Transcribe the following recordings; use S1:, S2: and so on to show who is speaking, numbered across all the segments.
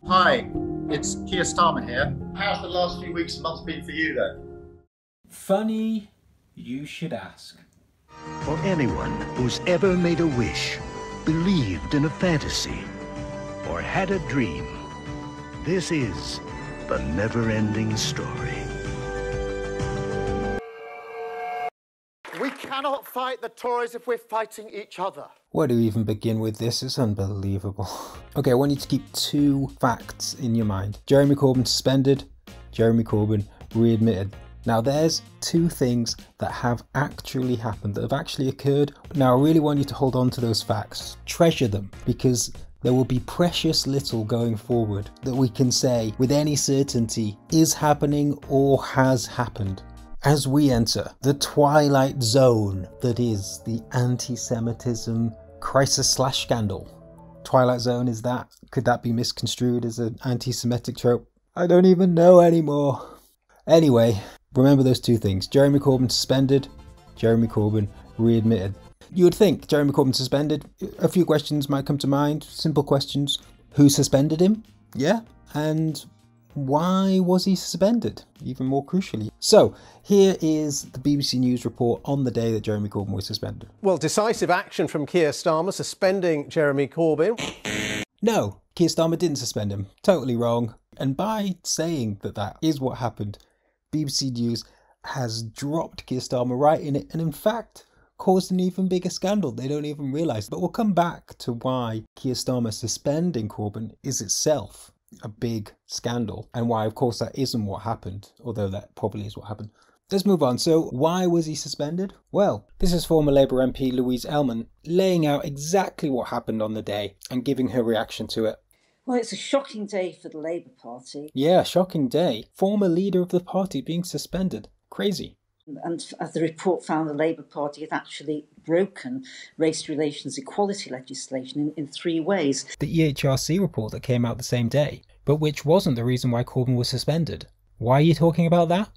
S1: Hi, it's Keir Starmer here. How's the last few weeks and months been for you then?
S2: Funny you should ask.
S3: For anyone who's ever made a wish, believed in a fantasy, or had a dream, this is the Neverending Story.
S4: We cannot fight the Tories if we're fighting each other.
S2: Where do we even begin with this? It's unbelievable. Okay, I want you to keep two facts in your mind. Jeremy Corbyn suspended, Jeremy Corbyn readmitted. Now there's two things that have actually happened, that have actually occurred. Now I really want you to hold on to those facts, treasure them, because there will be precious little going forward that we can say with any certainty is happening or has happened. As we enter the twilight zone that is the anti-Semitism crisis/scandal. Twilight zone, is that? Could that be misconstrued as an anti-Semitic trope? I don't even know anymore. Anyway, remember those two things. Jeremy Corbyn suspended, Jeremy Corbyn readmitted. You would think Jeremy Corbyn suspended. A few questions might come to mind, simple questions. Who suspended him? Yeah, and why was he suspended? Even more crucially. So, here is the BBC News report on the day that Jeremy Corbyn was suspended.
S5: Well, decisive action from Keir Starmer suspending Jeremy Corbyn.
S2: No, Keir Starmer didn't suspend him. Totally wrong. And by saying that that is what happened, BBC News has dropped Keir Starmer right in it, and in fact caused an even bigger scandal. They don't even realise. But we'll come back to why Keir Starmer suspending Corbyn is itself a big scandal, and why of course that isn't what happened, although that probably is what happened. Let's move on. So why was he suspended? Well, this is former Labour MP Louise Ellman laying out exactly what happened on the day and giving her reaction to it.
S6: Well, it's a shocking day for the Labour Party.
S2: Yeah, shocking day. Former leader of the party being suspended. Crazy.
S6: And as the report found, the Labour Party had actually broken race relations equality legislation in three ways.
S2: The EHRC report that came out the same day, but which wasn't the reason why Corbyn was suspended. Why are you talking about that?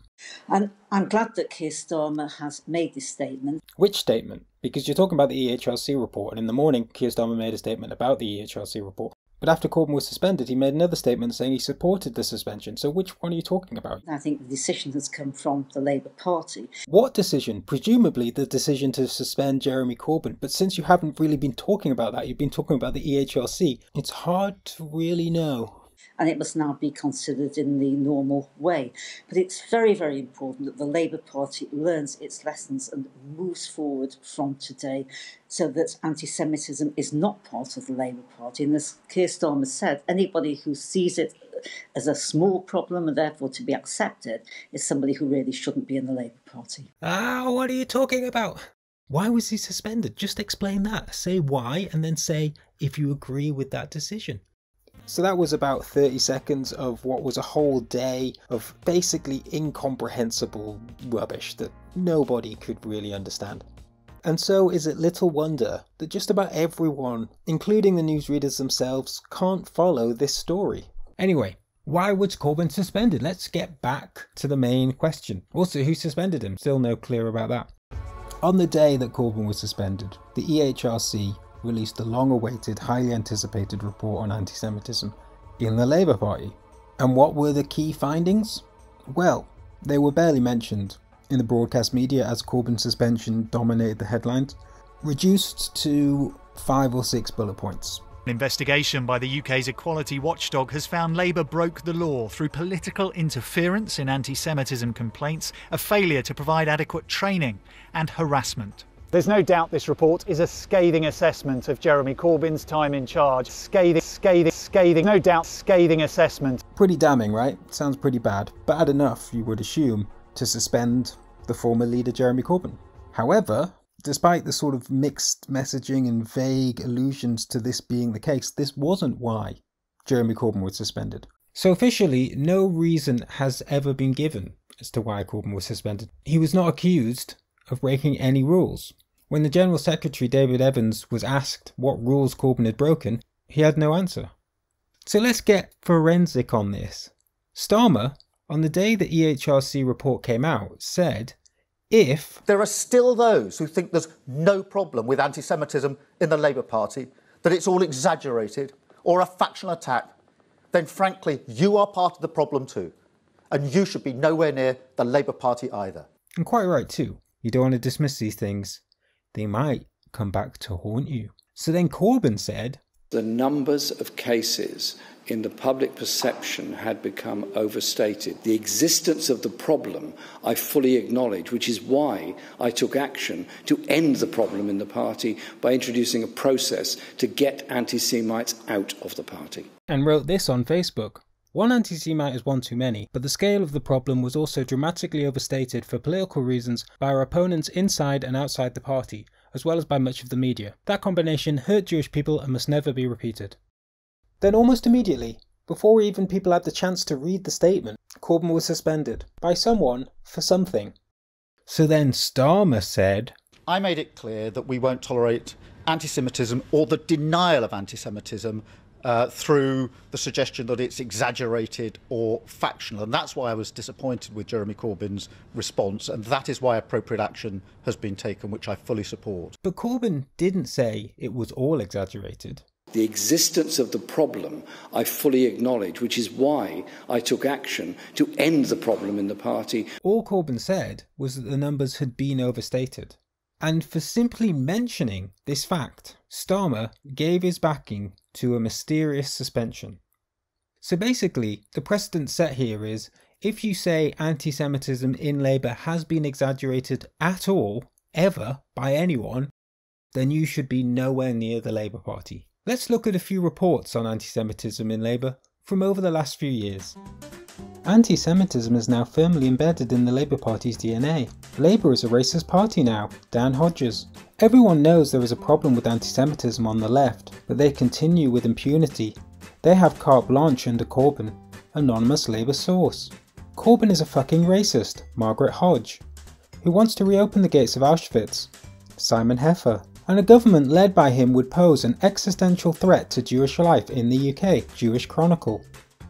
S6: And I'm glad that Keir Starmer has made this statement.
S2: Which statement? Because you're talking about the EHRC report, and in the morning Keir Starmer made a statement about the EHRC report. But after Corbyn was suspended, he made another statement saying he supported the suspension. So which one are you talking about?
S6: I think the decision has come from the Labour Party.
S2: What decision? Presumably the decision to suspend Jeremy Corbyn. But since you haven't really been talking about that, you've been talking about the EHRC, it's hard to really know.
S6: And it must now be considered in the normal way. But it's very, very important that the Labour Party learns its lessons and moves forward from today so that anti-Semitism is not part of the Labour Party. And as Keir Starmer said, anybody who sees it as a small problem and therefore to be accepted is somebody who really shouldn't be in the Labour Party.
S2: What are you talking about? Why was he suspended? Just explain that. Say why, and then say if you agree with that decision. So that was about 30 seconds of what was a whole day of basically incomprehensible rubbish that nobody could really understand. And so is it little wonder that just about everyone, including the newsreaders themselves, can't follow this story. Anyway, why was Corbyn suspended? Let's get back to the main question. Also, who suspended him? Still no clear about that. On the day that Corbyn was suspended, the EHRC released the long-awaited, highly anticipated report on anti-Semitism in the Labour Party. And what were the key findings? Well, they were barely mentioned in the broadcast media as Corbyn's suspension dominated the headlines, reduced to 5 or 6 bullet points.
S7: An investigation by the UK's equality watchdog has found Labour broke the law through political interference in anti-Semitism complaints, a failure to provide adequate training, and harassment.
S8: There's no doubt this report is a scathing assessment of Jeremy Corbyn's time in charge. Scathing, no doubt scathing assessment.
S2: Pretty damning, right? Sounds pretty bad. Bad enough, you would assume, to suspend the former leader Jeremy Corbyn. However, despite the sort of mixed messaging and vague allusions to this being the case, this wasn't why Jeremy Corbyn was suspended. So officially, no reason has ever been given as to why Corbyn was suspended. He was not accused of breaking any rules. When the General Secretary David Evans was asked what rules Corbyn had broken, he had no answer. So let's get forensic on this. Starmer, on the day the EHRC report came out, said, if
S4: There are still those who think there's no problem with anti-Semitism in the Labour Party, that it's all exaggerated or a factional attack, then frankly, you are part of the problem too. And you should be nowhere near the Labour Party either.
S2: And quite right too. You don't want to dismiss these things. They might come back to haunt you. So then Corbyn said,
S9: the numbers of cases in the public perception had become overstated. The existence of the problem I fully acknowledge, which is why I took action to end the problem in the party by introducing a process to get anti-Semites out of the party.
S2: And wrote this on Facebook. One anti-Semite is one too many, but the scale of the problem was also dramatically overstated for political reasons by our opponents inside and outside the party, as well as by much of the media. That combination hurt Jewish people and must never be repeated. Then almost immediately, before even people had the chance to read the statement, Corbyn was suspended by someone for something. So then Starmer said,
S4: I made it clear that we won't tolerate anti-Semitism or the denial of anti-Semitism through the suggestion that it's exaggerated or factional. And that's why I was disappointed with Jeremy Corbyn's response, and that is why appropriate action has been taken, which I fully support.
S2: But Corbyn didn't say it was all exaggerated.
S9: The existence of the problem I fully acknowledge, which is why I took action to end the problem in the party.
S2: All Corbyn said was that the numbers had been overstated. And for simply mentioning this fact, Starmer gave his backing to a mysterious suspension. So basically, the precedent set here is, if you say anti-Semitism in Labour has been exaggerated at all, ever, by anyone, then you should be nowhere near the Labour Party. Let's look at a few reports on anti-Semitism in Labour from over the last few years. Anti-Semitism is now firmly embedded in the Labour Party's DNA. Labour is a racist party now, Dan Hodges. Everyone knows there is a problem with anti-Semitism on the left, but they continue with impunity. They have carte blanche under Corbyn. Anonymous Labour source. Corbyn is a fucking racist, Margaret Hodge. Who wants to reopen the gates of Auschwitz? Simon Heffer. And a government led by him would pose an existential threat to Jewish life in the UK, Jewish Chronicle.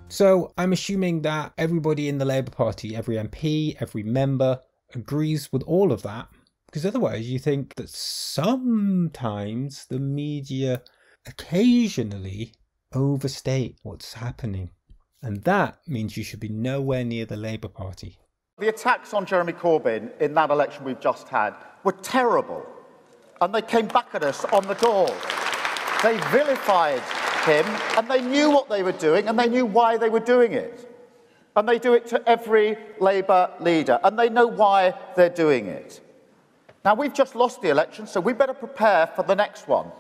S2: So I'm assuming that everybody in the Labour Party, every MP, every member, agrees with all of that, because otherwise you think that sometimes the media occasionally overstate what's happening. And that means you should be nowhere near the Labour Party.
S4: The attacks on Jeremy Corbyn in that election we've just had were terrible. And they came back at us on the doors. They vilified him, and they knew what they were doing, and they knew why they were doing it. And they do it to every Labour leader, and they know why they're doing it. Now, we've just lost the election, so we better prepare for the next one.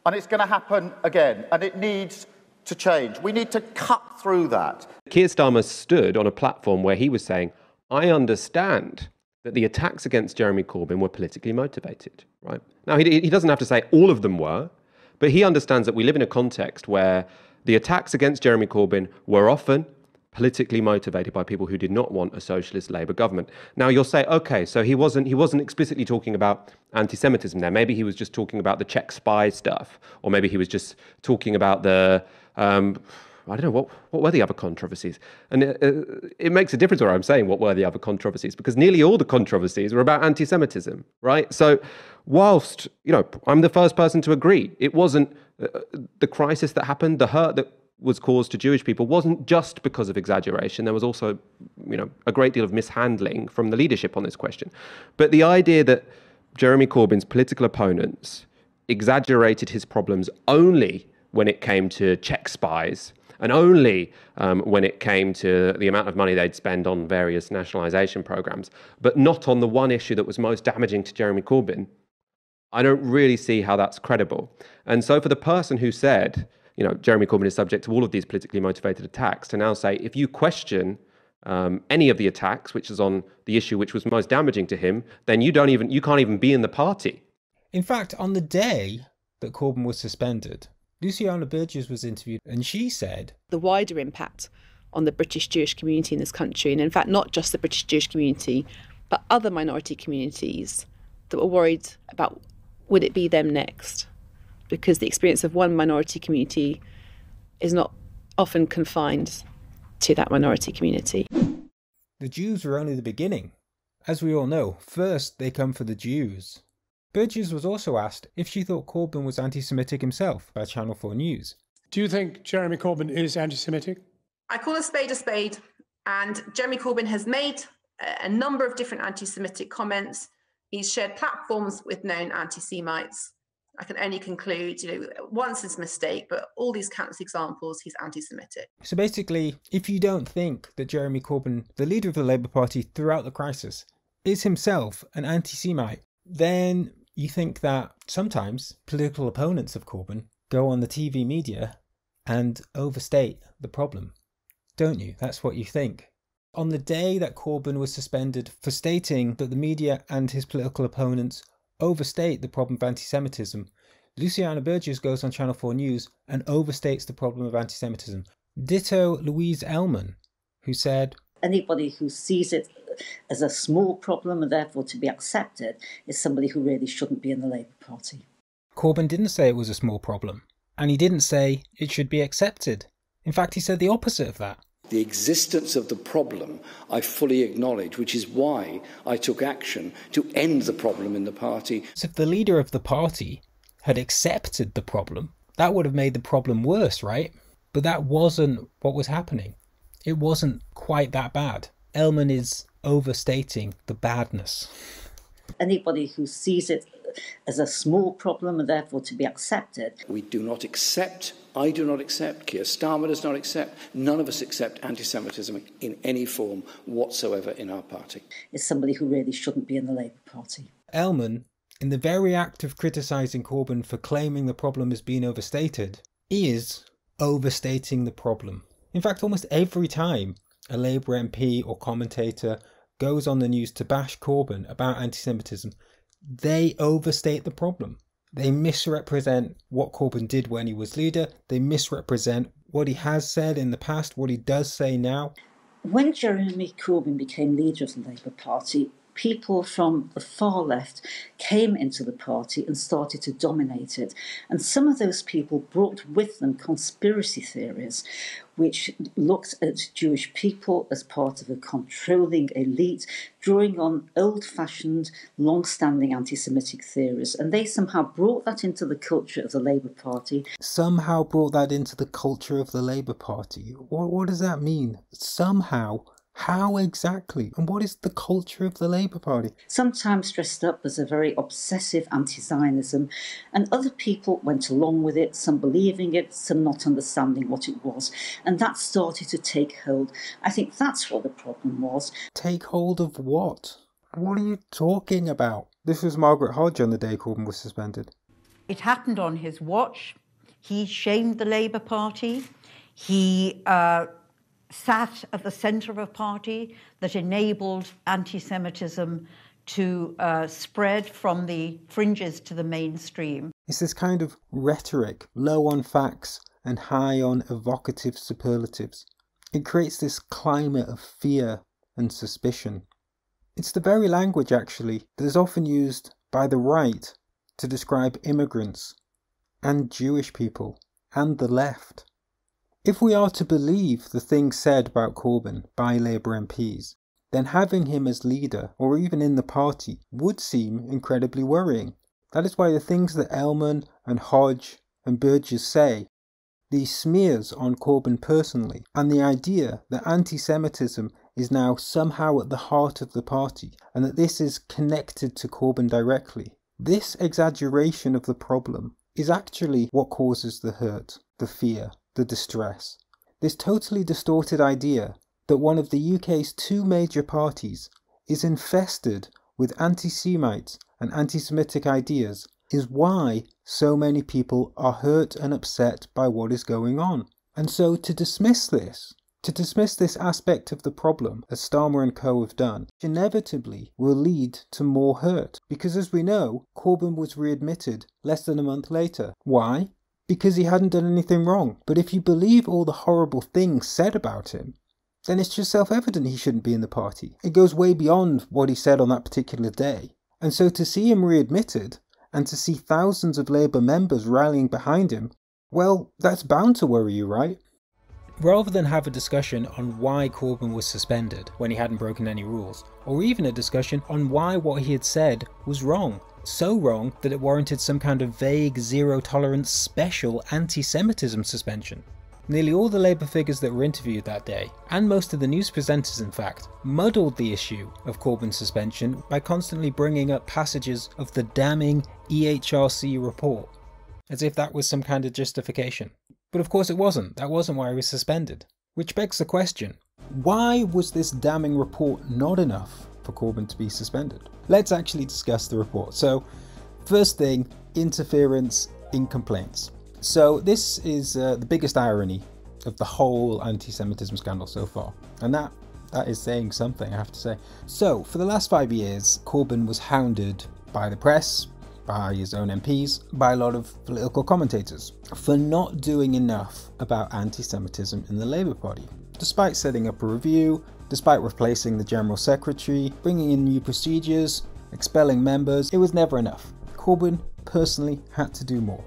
S4: And it's going to happen again, and it needs to change. We need to cut through that.
S10: Keir Starmer stood on a platform where he was saying, I understand that the attacks against Jeremy Corbyn were politically motivated, right? Now, he doesn't have to say all of them were, but he understands that we live in a context where the attacks against Jeremy Corbyn were often politically motivated by people who did not want a socialist Labour government. Now, you'll say, OK, so he wasn't explicitly talking about anti-Semitism there. Maybe he was just talking about the Czech spy stuff, or maybe he was just talking about the... I don't know, what were the other controversies? And it makes a difference where I'm saying what were the other controversies, because nearly all the controversies were about anti-Semitism, right? So whilst, I'm the first person to agree, it wasn't the crisis that happened, the hurt that was caused to Jewish people wasn't just because of exaggeration. There was also, a great deal of mishandling from the leadership on this question. But the idea that Jeremy Corbyn's political opponents exaggerated his problems only when it came to Czech spies, and only when it came to the amount of money they'd spend on various nationalisation programmes, but not on the one issue that was most damaging to Jeremy Corbyn, I don't really see how that's credible. And so for the person who said, Jeremy Corbyn is subject to all of these politically motivated attacks, to now say, if you question any of the attacks, which is on the issue which was most damaging to him, then you can't even be in the party.
S2: In fact, on the day that Corbyn was suspended, Luciana Burgess was interviewed and she said
S11: the wider impact on the British Jewish community in this country, and in fact not just the British Jewish community, but other minority communities that were worried about would it be them next, because the experience of one minority community is not often confined to that minority community.
S2: The Jews were only the beginning. As we all know, first they come for the Jews. Burgess was also asked if she thought Corbyn was anti-Semitic himself by Channel 4 News.
S12: Do you think Jeremy Corbyn is anti-Semitic?
S13: I call a spade, and Jeremy Corbyn has made a number of different anti-Semitic comments. He's shared platforms with known anti-Semites. I can only conclude, once it's a mistake, but all these countless examples, he's anti-Semitic.
S2: So basically, if you don't think that Jeremy Corbyn, the leader of the Labour Party throughout the crisis, is himself an anti-Semite, then you think that sometimes political opponents of Corbyn go on the TV media and overstate the problem, don't you? That's what you think. On the day that Corbyn was suspended for stating that the media and his political opponents overstate the problem of anti-Semitism, Luciana Burgess goes on Channel 4 News and overstates the problem of anti-Semitism. Ditto Louise Ellman, who said,
S6: anybody who sees it as a small problem and therefore to be accepted is somebody who really shouldn't be in the Labour Party.
S2: Corbyn didn't say it was a small problem, and he didn't say it should be accepted. In fact, he said the opposite of that.
S9: The existence of the problem I fully acknowledge, which is why I took action to end the problem in the party.
S2: So if the leader of the party had accepted the problem, that would have made the problem worse, right? But that wasn't what was happening. It wasn't quite that bad. Ellman is overstating the badness.
S6: Anybody who sees it as a small problem and therefore to be accepted.
S9: We do not accept, I do not accept, Keir Starmer does not accept, none of us accept anti-Semitism in any form whatsoever in our party.
S6: Is somebody who really shouldn't be in the Labour Party.
S2: Ellman, in the very act of criticising Corbyn for claiming the problem has been overstated, is overstating the problem. In fact, almost every time a Labour MP or commentator goes on the news to bash Corbyn about anti-Semitism, they overstate the problem. They misrepresent what Corbyn did when he was leader. They misrepresent what he has said in the past, what he does say now.
S6: When Jeremy Corbyn became leader of the Labour Party, people from the far left came into the party and started to dominate it. And some of those people brought with them conspiracy theories, which looked at Jewish people as part of a controlling elite, drawing on old-fashioned, long-standing anti-Semitic theories. And they somehow brought that into the culture of the Labour Party.
S2: Somehow brought that into the culture of the Labour Party? What does that mean? Somehow? How exactly? And what is the culture of the Labour Party?
S6: Sometimes dressed up as a very obsessive anti-Zionism, and other people went along with it, some believing it, some not understanding what it was. And that started to take hold. I think that's what the problem was.
S2: Take hold of what? What are you talking about? This was Margaret Hodge on the day Corbyn was suspended.
S14: It happened on his watch. He shamed the Labour Party. He sat at the centre of a party that enabled anti-Semitism to spread from the fringes to the mainstream.
S2: It's this kind of rhetoric, low on facts and high on evocative superlatives. It creates this climate of fear and suspicion. It's the very language, actually, that is often used by the right to describe immigrants and Jewish people and the left. If we are to believe the things said about Corbyn by Labour MPs, then having him as leader, or even in the party, would seem incredibly worrying. That is why the things that Ellman and Hodge and Burgess say, these smears on Corbyn personally, and the idea that anti-Semitism is now somehow at the heart of the party, and that this is connected to Corbyn directly, this exaggeration of the problem is actually what causes the hurt, the fear, the distress. This totally distorted idea that one of the UK's two major parties is infested with anti-Semites and anti-Semitic ideas is why so many people are hurt and upset by what is going on. And so to dismiss this aspect of the problem, as Starmer and co have done, inevitably will lead to more hurt. Because as we know, Corbyn was readmitted less than a month later. Why? Because he hadn't done anything wrong. But if you believe all the horrible things said about him, then it's just self-evident he shouldn't be in the party. It goes way beyond what he said on that particular day. And so to see him readmitted, and to see thousands of Labour members rallying behind him, well, that's bound to worry you, right? Rather than have a discussion on why Corbyn was suspended when he hadn't broken any rules, or even a discussion on why what he had said was wrong, So wrong that it warranted some kind of vague zero-tolerance special anti-Semitism suspension. Nearly all the Labour figures that were interviewed that day, and most of the news presenters in fact, muddled the issue of Corbyn's suspension by constantly bringing up passages of the damning EHRC report, as if that was some kind of justification. But of course it wasn't. That wasn't why he was suspended. Which begs the question, why was this damning report not enough for Corbyn to be suspended? Let's actually discuss the report. So, first thing, interference in complaints. So this is the biggest irony of the whole anti-Semitism scandal so far, and that is saying something, I have to say. So for the last 5 years, Corbyn was hounded by the press, by his own MPs, by a lot of political commentators for not doing enough about anti-Semitism in the Labour Party. Despite setting up a review, despite replacing the General Secretary, bringing in new procedures, expelling members, it was never enough. Corbyn personally had to do more.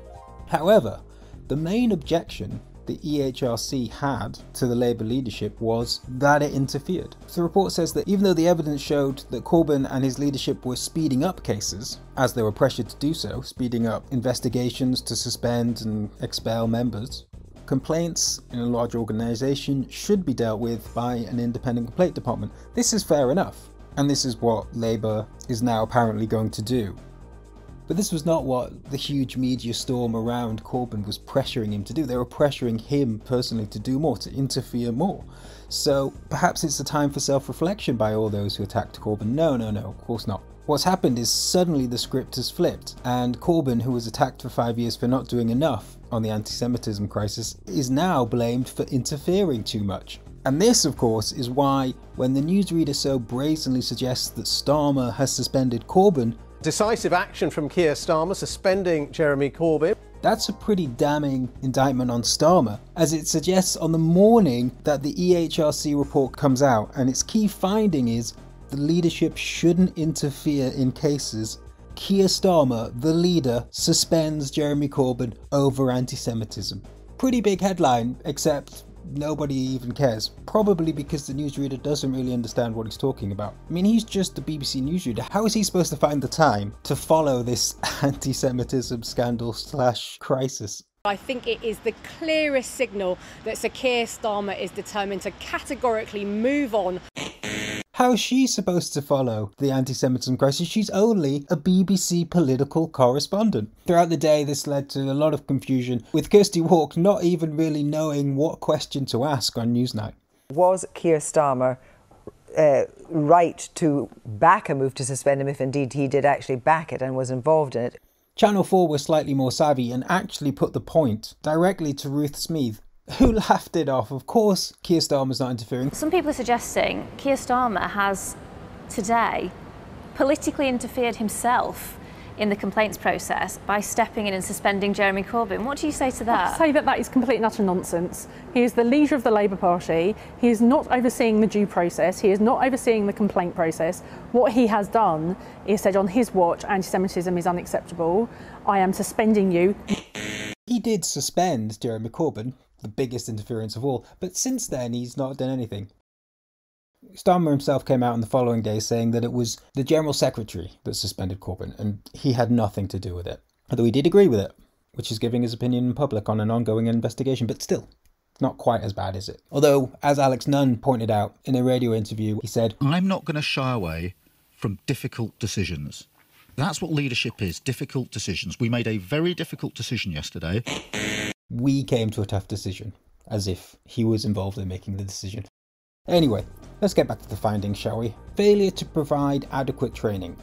S2: However, the main objection the EHRC had to the Labour leadership was that it interfered. So the report says that even though the evidence showed that Corbyn and his leadership were speeding up cases, as they were pressured to do so, speeding up investigations to suspend and expel members, complaints in a large organisation should be dealt with by an independent complaint department. This is fair enough, and this is what Labour is now apparently going to do. But this was not what the huge media storm around Corbyn was pressuring him to do. They were pressuring him personally to do more, to interfere more. So perhaps it's a time for self-reflection by all those who attacked Corbyn. No, of course not. What's happened is suddenly the script has flipped, and Corbyn, who was attacked for 5 years for not doing enough on the anti-Semitism crisis, is now blamed for interfering too much. And this, of course, is why when the newsreader so brazenly suggests that Starmer has suspended Corbyn,
S5: decisive action from Keir Starmer suspending Jeremy Corbyn.
S2: That's a pretty damning indictment on Starmer, as it suggests on the morning that the EHRC report comes out, and its key finding is the leadership shouldn't interfere in cases. Keir Starmer, the leader, suspends Jeremy Corbyn over anti-Semitism. Pretty big headline, except nobody even cares. Probably because the newsreader doesn't really understand what he's talking about. I mean, he's just a BBC newsreader. How is he supposed to find the time to follow this anti-Semitism scandal / crisis?
S15: I think it is the clearest signal that Sir Keir Starmer is determined to categorically move on.
S2: How is she supposed to follow the anti-Semitism crisis? She's only a BBC political correspondent. Throughout the day, this led to a lot of confusion, with Kirsty Walk not even really knowing what question to ask on Newsnight.
S16: Was Keir Starmer right to back a move to suspend him if indeed he did actually back it and was involved in it?
S2: Channel 4 was slightly more savvy and actually put the point directly to Ruth Smeeth, who laughed it off. Of course Keir Starmer's not interfering.
S17: Some people are suggesting Keir Starmer has today politically interfered himself in the complaints process by stepping in and suspending Jeremy Corbyn. What do you say to that?
S18: I say that that is complete and utter nonsense. He is the leader of the Labour Party. He is not overseeing the due process. He is not overseeing the complaint process. What he has done is said on his watch, anti-Semitism is unacceptable. I am suspending you.
S2: He did suspend Jeremy Corbyn, the biggest interference of all, but since then he's not done anything. Starmer himself came out on the following day saying that it was the General Secretary that suspended Corbyn and he had nothing to do with it. Although he did agree with it, which is giving his opinion in public on an ongoing investigation, but still, not quite as bad, is it? Although, as Alex Nunn pointed out in a radio interview, he said,
S19: I'm not going to shy away from difficult decisions. That's what leadership is, difficult decisions. We made a very difficult decision yesterday.
S2: We came to a tough decision, as if he was involved in making the decision. Anyway, let's get back to the findings, shall we? Failure to provide adequate training.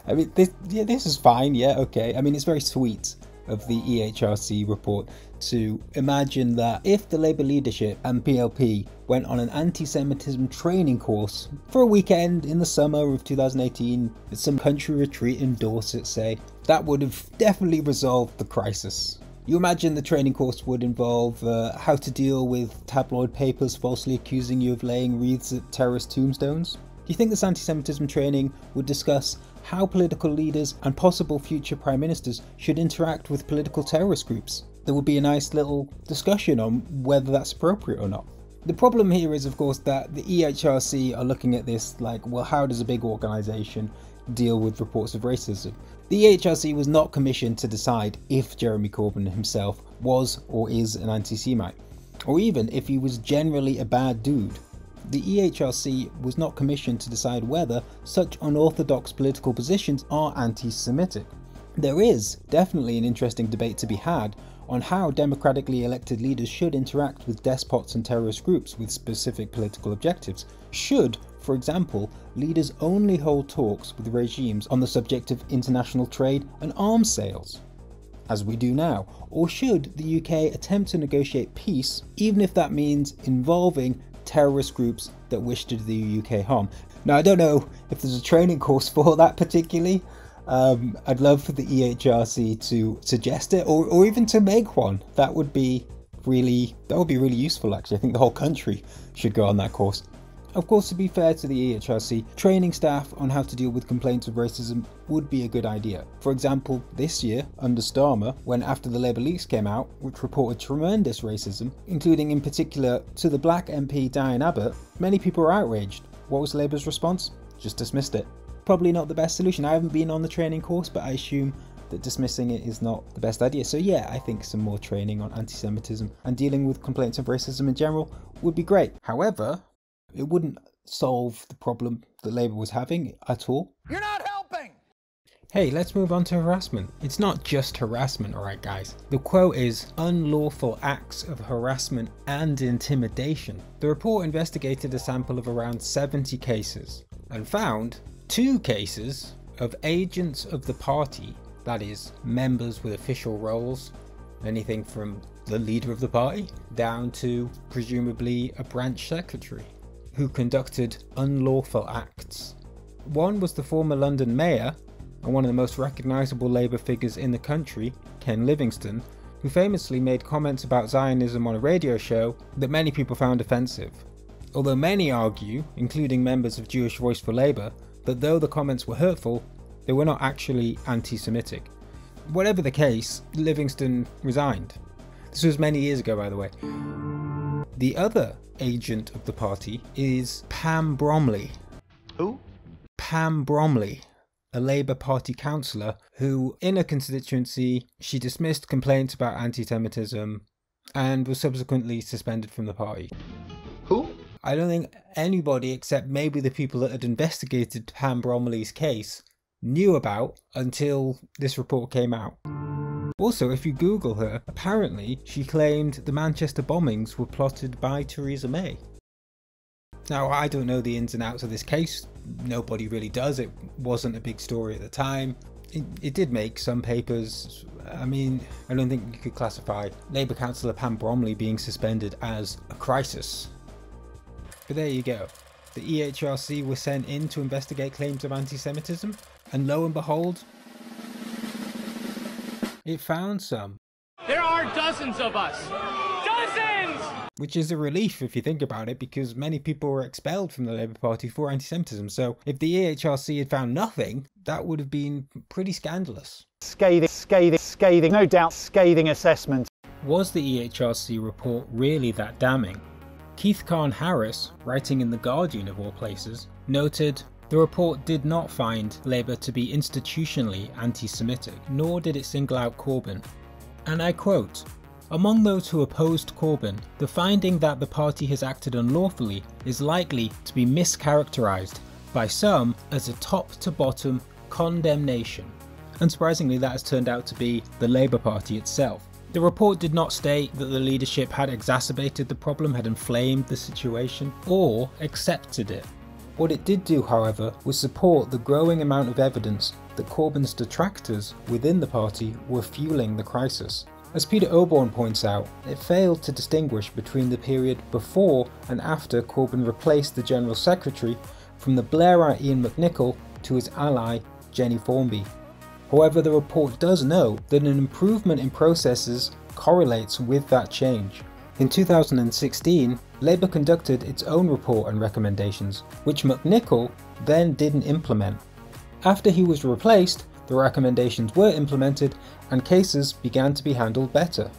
S2: I mean, this is fine, yeah, okay. I mean, it's very sweet of the EHRC report to imagine that if the Labour leadership and PLP went on an anti-Semitism training course for a weekend in the summer of 2018 at some country retreat in Dorset, say, that would have definitely resolved the crisis. You imagine the training course would involve how to deal with tabloid papers falsely accusing you of laying wreaths at terrorist tombstones? Do you think this anti-Semitism training would discuss how political leaders and possible future prime ministers should interact with political terrorist groups? There would be a nice little discussion on whether that's appropriate or not. The problem here is, of course, that the EHRC are looking at this like, well, how does a big organisation deal with reports of racism. The EHRC was not commissioned to decide if Jeremy Corbyn himself was or is an anti-Semite, or even if he was generally a bad dude. The EHRC was not commissioned to decide whether such unorthodox political positions are anti-Semitic. There is definitely an interesting debate to be had on how democratically elected leaders should interact with despots and terrorist groups with specific political objectives. Should, for example, leaders only hold talks with regimes on the subject of international trade and arms sales, as we do now? Or should the UK attempt to negotiate peace, even if that means involving terrorist groups that wish to do the UK harm? Now, I don't know if there's a training course for that particularly. I'd love for the EHRC to suggest it, or even to make one. That would be really useful, actually. I think the whole country should go on that course. Of course, to be fair to the EHRC, training staff on how to deal with complaints of racism would be a good idea. For example, this year, under Starmer, when after the Labour leaks came out, which reported tremendous racism, including in particular to the black MP Diane Abbott, many people were outraged. What was Labour's response? Just dismissed it. Probably not the best solution. I haven't been on the training course, but I assume that dismissing it is not the best idea. So yeah, I think some more training on anti-Semitism and dealing with complaints of racism in general would be great. However, it wouldn't solve the problem that Labour was having at all.
S20: You're not helping!
S2: Hey, let's move on to harassment. It's not just harassment, alright guys. The quote is unlawful acts of harassment and intimidation. The report investigated a sample of around 70 cases and found 2 cases of agents of the party, that is, members with official roles, anything from the leader of the party down to presumably a branch secretary, who conducted unlawful acts. One was the former London mayor and one of the most recognisable Labour figures in the country, Ken Livingstone, who famously made comments about Zionism on a radio show that many people found offensive. Although many argue, including members of Jewish Voice for Labour, that though the comments were hurtful, they were not actually anti-Semitic. Whatever the case, Livingstone resigned. This was many years ago, by the way. The other agent of the party is Pam Bromley.
S20: Who?
S2: Pam Bromley, a Labour Party councillor who, in a constituency, she dismissed complaints about anti-Semitism and was subsequently suspended from the party.
S20: Who?
S2: I don't think anybody except maybe the people that had investigated Pam Bromley's case knew about until this report came out. Also, if you Google her, apparently she claimed the Manchester bombings were plotted by Theresa May. Now, I don't know the ins and outs of this case. Nobody really does. It wasn't a big story at the time. It did make some papers. I mean, I don't think you could classify Labour councillor Pam Bromley being suspended as a crisis. But there you go. The EHRC was sent in to investigate claims of anti-Semitism, and lo and behold, it found some.
S20: There are dozens of us. Dozens!
S2: Which is a relief if you think about it, because many people were expelled from the Labour Party for anti-Semitism. So if the EHRC had found nothing, that would have been pretty scandalous.
S8: Scathing, no doubt scathing assessment.
S2: Was the EHRC report really that damning? Keith Carn-Harris, writing in The Guardian of all places, noted, the report did not find Labour to be institutionally anti-Semitic, nor did it single out Corbyn. And I quote, among those who opposed Corbyn, the finding that the party has acted unlawfully is likely to be mischaracterised by some as a top-to-bottom condemnation. Unsurprisingly, that has turned out to be the Labour Party itself. The report did not state that the leadership had exacerbated the problem, had inflamed the situation, or accepted it. What it did do, however, was support the growing amount of evidence that Corbyn's detractors within the party were fueling the crisis. As Peter Oborne points out, it failed to distinguish between the period before and after Corbyn replaced the General Secretary from the Blairite Ian McNicol to his ally Jenny Formby. However, the report does note that an improvement in processes correlates with that change. In 2016, Labour conducted its own report and recommendations, which McNicol then didn't implement. After he was replaced, the recommendations were implemented and cases began to be handled better.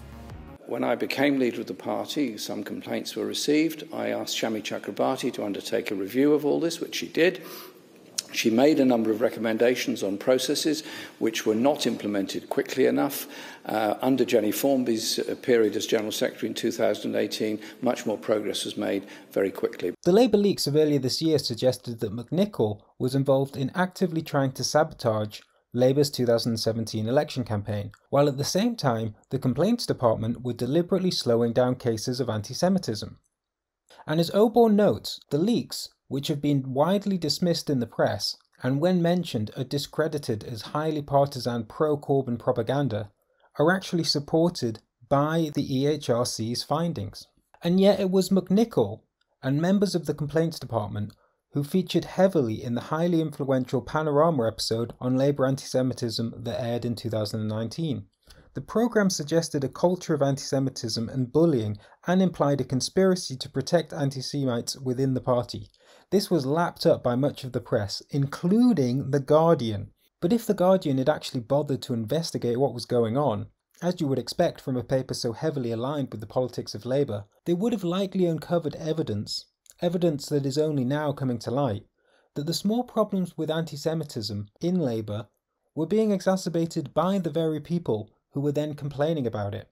S9: When I became leader of the party, some complaints were received. I asked Shami Chakrabarti to undertake a review of all this, which she did. She made a number of recommendations on processes which were not implemented quickly enough. Under Jenny Formby's period as General Secretary in 2018, much more progress was made very quickly.
S2: The Labour leaks of earlier this year suggested that McNichol was involved in actively trying to sabotage Labour's 2017 election campaign, while at the same time the Complaints Department were deliberately slowing down cases of anti-Semitism. And as Oborne notes, the leaks, which have been widely dismissed in the press, and when mentioned are discredited as highly partisan pro-Corbyn propaganda, are actually supported by the EHRC's findings. And yet it was McNichol and members of the Complaints Department who featured heavily in the highly influential Panorama episode on Labour anti-Semitism that aired in 2019. The programme suggested a culture of anti-Semitism and bullying and implied a conspiracy to protect anti-Semites within the party. This was lapped up by much of the press, including The Guardian. But if The Guardian had actually bothered to investigate what was going on, as you would expect from a paper so heavily aligned with the politics of Labour, they would have likely uncovered evidence that is only now coming to light, that the small problems with anti-Semitism in Labour were being exacerbated by the very people who were then complaining about it.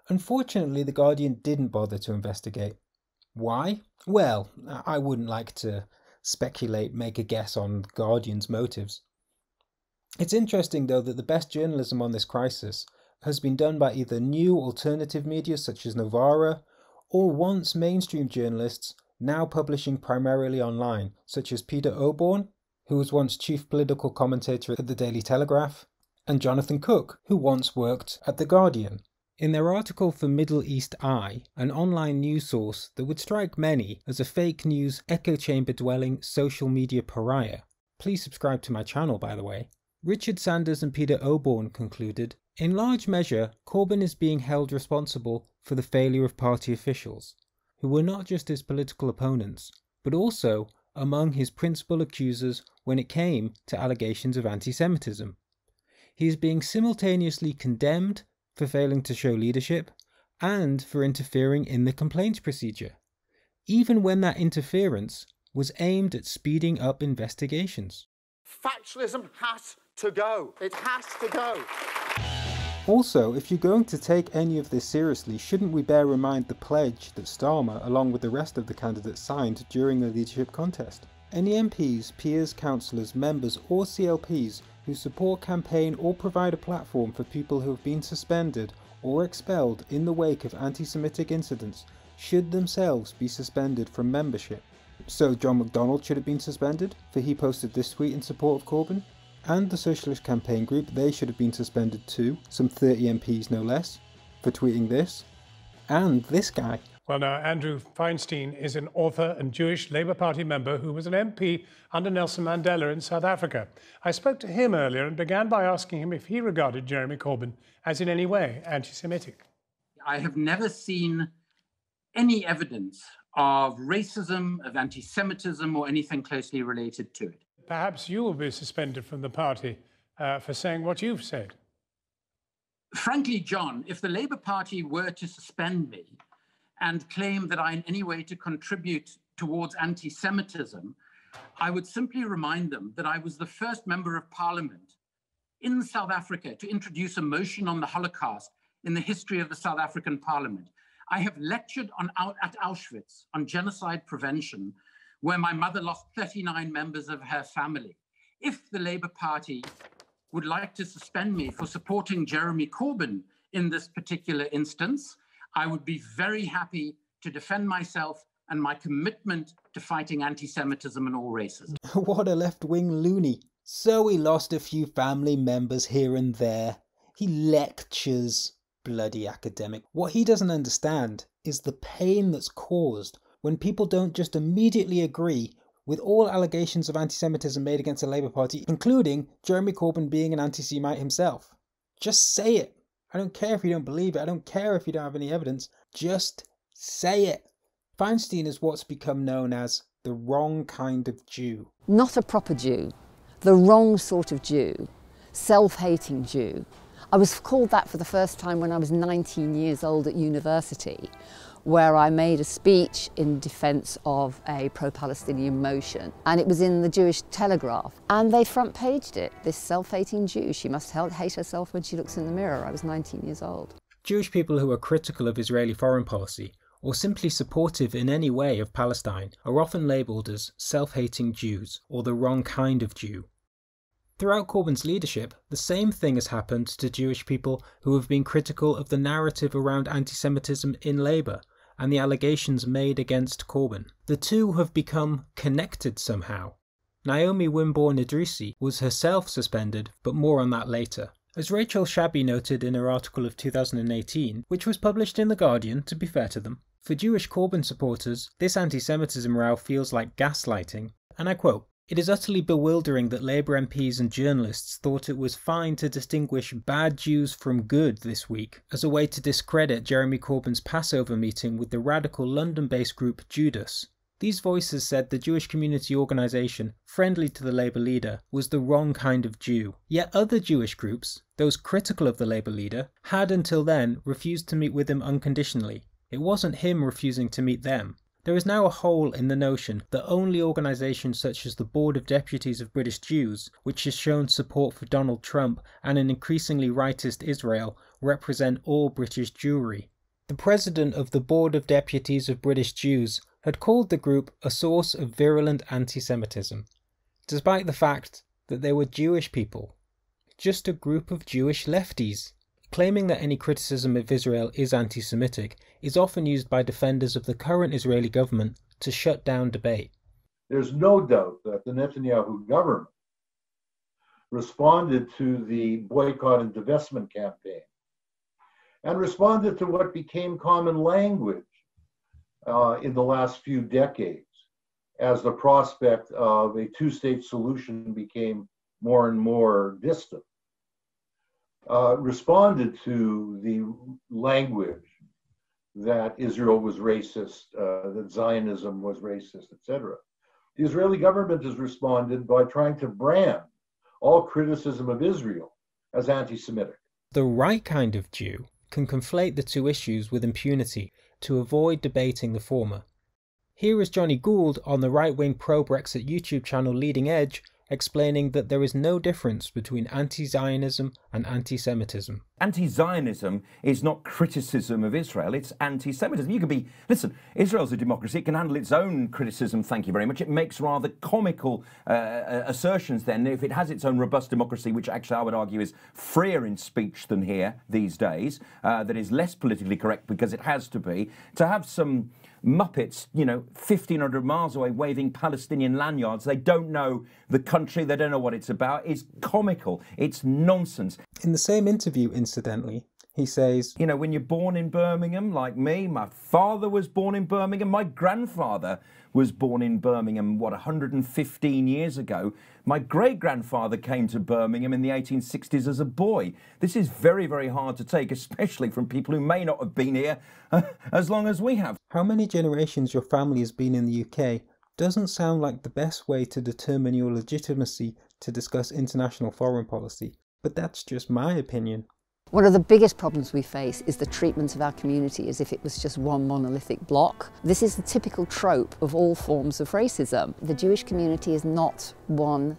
S2: Unfortunately, The Guardian didn't bother to investigate. Why? Well, I wouldn't like to make a guess on The Guardian's motives. It's interesting, though, that the best journalism on this crisis has been done by either new alternative media such as Novara, or once mainstream journalists now publishing primarily online, such as Peter Oborne, who was once chief political commentator at the Daily Telegraph, and Jonathan Cook, who once worked at The Guardian. In their article for Middle East Eye, an online news source that would strike many as a fake news, echo chamber dwelling social media pariah. Please subscribe to my channel, by the way. Richard Sanders and Peter Oborne concluded, in large measure, Corbyn is being held responsible for the failure of party officials, who were not just his political opponents, but also among his principal accusers when it came to allegations of anti-Semitism. He is being simultaneously condemned for failing to show leadership and for interfering in the complaints procedure, even when that interference was aimed at speeding up investigations.
S4: Factualism has to go. It has to go.
S2: Also, if you're going to take any of this seriously, shouldn't we bear in mind the pledge that Starmer, along with the rest of the candidates, signed during the leadership contest? Any MPs, peers, councillors, members or CLPs who support, campaign or provide a platform for people who have been suspended or expelled in the wake of anti-Semitic incidents should themselves be suspended from membership. So John McDonnell should have been suspended, for he posted this tweet in support of Corbyn, and the Socialist Campaign Group, they should have been suspended too, some 30 MPs no less, for tweeting this, and this guy.
S12: Well, now, Andrew Feinstein is an author and Jewish Labour Party member who was an MP under Nelson Mandela in South Africa. I spoke to him earlier and began by asking him if he regarded Jeremy Corbyn as in any way anti-Semitic.
S21: I have never seen any evidence of racism, of anti-Semitism, or anything closely related to it.
S12: Perhaps you will be suspended from the party for saying what you've said.
S21: Frankly, John, if the Labour Party were to suspend me and claim that I in any way to contribute towards anti-Semitism, I would simply remind them that I was the first member of parliament in South Africa to introduce a motion on the Holocaust in the history of the South African parliament. I have lectured at Auschwitz on genocide prevention, where my mother lost 39 members of her family. If the Labour Party would like to suspend me for supporting Jeremy Corbyn in this particular instance, I would be very happy to defend myself and my commitment to fighting anti-Semitism and all racism.
S2: What a left-wing loony. So he lost a few family members here and there. He lectures. Bloody academic. What he doesn't understand is the pain that's caused when people don't just immediately agree with all allegations of anti-Semitism made against the Labour Party, including Jeremy Corbyn being an anti-Semite himself. Just say it. I don't care if you don't believe it. I don't care if you don't have any evidence. Just say it. Feinstein is what's become known as the wrong kind of Jew.
S22: Not a proper Jew. The wrong sort of Jew. Self-hating Jew.
S1: I was called that for the first time when I was 19 years old at university, where I made a speech in defence of a pro-Palestinian motion. And it was in the Jewish Telegraph. And they front-paged it. This self-hating Jew, she must hate herself when she looks in the mirror. I was 19 years old.
S2: Jewish people who are critical of Israeli foreign policy, or simply supportive in any way of Palestine, are often labelled as self-hating Jews, or the wrong kind of Jew. Throughout Corbyn's leadership, the same thing has happened to Jewish people who have been critical of the narrative around anti-Semitism in Labour, and the allegations made against Corbyn. The two have become connected somehow. Naomi Wimborne-Idrissi was herself suspended, but more on that later. As Rachel Shabby noted in her article of 2018, which was published in The Guardian, to be fair to them, for Jewish Corbyn supporters, this anti-Semitism row feels like gaslighting, and I quote, "It is utterly bewildering that Labour MPs and journalists thought it was fine to distinguish bad Jews from good this week as a way to discredit Jeremy Corbyn's Passover meeting with the radical London-based group Judas. These voices said the Jewish community organisation, friendly to the Labour leader, was the wrong kind of Jew. Yet other Jewish groups, those critical of the Labour leader, had until then refused to meet with him unconditionally. It wasn't him refusing to meet them. There is now a hole in the notion that only organisations such as the Board of Deputies of British Jews, which has shown support for Donald Trump and an increasingly rightist Israel, represent all British Jewry. The president of the Board of Deputies of British Jews had called the group a source of virulent anti-Semitism, despite the fact that they were Jewish people, just a group of Jewish lefties. Claiming that any criticism of Israel is anti-Semitic is often used by defenders of the current Israeli government to shut down debate.
S22: There's no doubt that the Netanyahu government responded to the boycott and divestment campaign and responded to what became common language in the last few decades as the prospect of a two-state solution became more and more distant. Responded to the language that Israel was racist, that Zionism was racist, etc. The Israeli government has responded by trying to brand all criticism of Israel as anti-Semitic.
S2: The right kind of Jew can conflate the two issues with impunity to avoid debating the former. Here is Johnny Gould on the right-wing pro-Brexit YouTube channel Leading Edge, explaining that there is no difference between anti-Zionism and anti-Semitism.
S23: Anti-Zionism is not criticism of Israel, it's anti-Semitism. You can be, listen, Israel's a democracy, it can handle its own criticism, thank you very much. It makes rather comical assertions then if it has its own robust democracy, which actually I would argue is freer in speech than here these days, that is less politically correct because it has to be, to have some Muppets, 1,500 miles away waving Palestinian lanyards. They don't know the country, they don't know what it's about. It's comical, it's nonsense.
S2: In the same interview, incidentally, he says,
S23: when you're born in Birmingham, like me, my father was born in Birmingham, my grandfather was born in Birmingham, 115 years ago. My great-grandfather came to Birmingham in the 1860s as a boy. This is very, very hard to take, especially from people who may not have been here as long as we have.
S2: How many generations your family has been in the UK doesn't sound like the best way to determine your legitimacy to discuss international foreign policy, but that's just my opinion.
S1: One of the biggest problems we face is the treatment of our community as if it was just one monolithic block. This is the typical trope of all forms of racism. The Jewish community is not one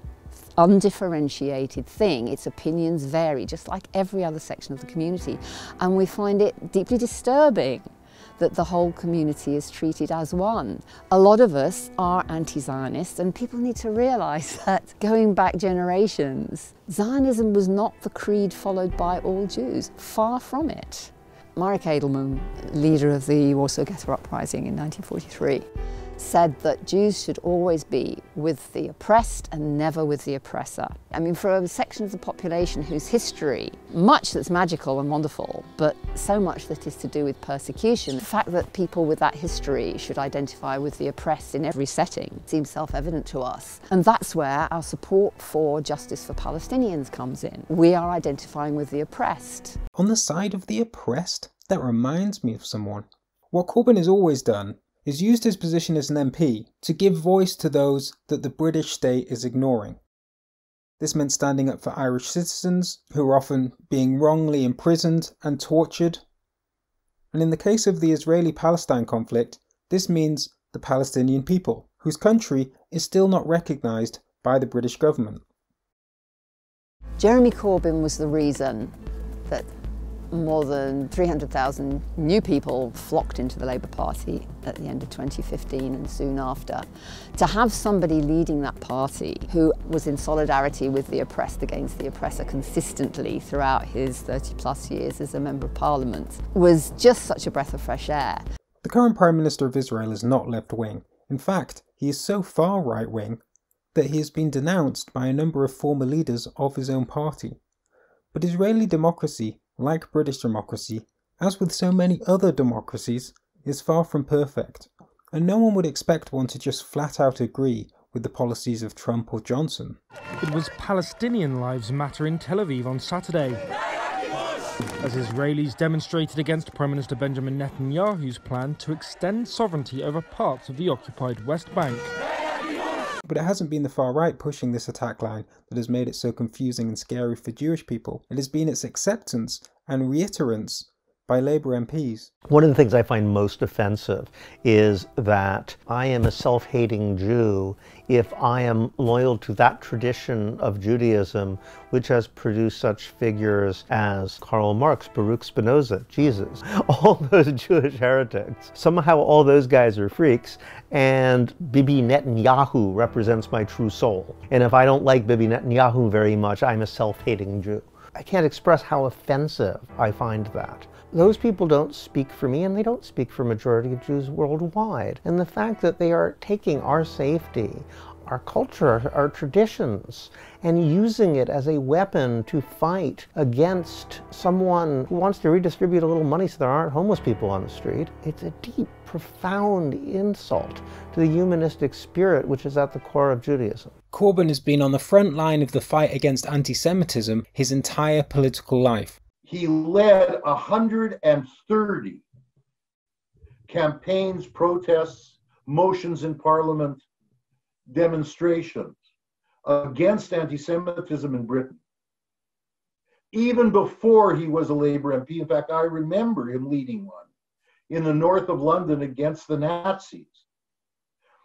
S1: undifferentiated thing. Its opinions vary, just like every other section of the community. And we find it deeply disturbing that the whole community is treated as one. A lot of us are anti-Zionist, and people need to realise that going back generations, Zionism was not the creed followed by all Jews, far from it. Marek Edelman, leader of the Warsaw Ghetto Uprising in 1943, said that Jews should always be with the oppressed and never with the oppressor. I mean, for a section of the population whose history, much that's magical and wonderful, but so much that is to do with persecution, the fact that people with that history should identify with the oppressed in every setting seems self-evident to us. And that's where our support for justice for Palestinians comes in. We are identifying with the oppressed.
S2: On the side of the oppressed? That reminds me of someone. What Corbyn has always done is used his position as an MP to give voice to those that the British state is ignoring. This meant standing up for Irish citizens, who were often being wrongly imprisoned and tortured. And in the case of the Israeli-Palestine conflict, this means the Palestinian people, whose country is still not recognised by the British government.
S1: Jeremy Corbyn was the reason that more than 300,000 new people flocked into the Labour Party at the end of 2015 and soon after. To have somebody leading that party who was in solidarity with the oppressed against the oppressor consistently throughout his 30+ years as a Member of Parliament was just such a breath of fresh air.
S2: The current Prime Minister of Israel is not left-wing. In fact, he is so far right-wing that he has been denounced by a number of former leaders of his own party. But Israeli democracy, like British democracy, as with so many other democracies, is far from perfect, and no one would expect one to just flat out agree with the policies of Trump or Johnson.
S3: It was Palestinian Lives Matter in Tel Aviv on Saturday, as Israelis demonstrated against Prime Minister Benjamin Netanyahu's plan to extend sovereignty over parts of the occupied West Bank.
S2: But it hasn't been the far right pushing this attack line that has made it so confusing and scary for Jewish people. It has been its acceptance and reiterance by Labour MPs.
S5: One of the things I find most offensive is that I am a self-hating Jew if I am loyal to that tradition of Judaism which has produced such figures as Karl Marx, Baruch Spinoza, Jesus, all those Jewish heretics. Somehow all those guys are freaks, and Bibi Netanyahu represents my true soul. And if I don't like Bibi Netanyahu very much, I'm a self-hating Jew. I can't express how offensive I find that. Those people don't speak for me, and they don't speak for a majority of Jews worldwide. And the fact that they are taking our safety, our culture, our traditions, and using it as a weapon to fight against someone who wants to redistribute a little money so there aren't homeless people on the street, it's a deep, profound insult to the humanistic spirit which is at the core of Judaism.
S2: Corbyn has been on the front line of the fight against anti-Semitism his entire political life.
S22: He led 130 campaigns, protests, motions in Parliament, demonstrations against anti-Semitism in Britain. Even before he was a Labour MP, in fact, I remember him leading one in the north of London against the Nazis,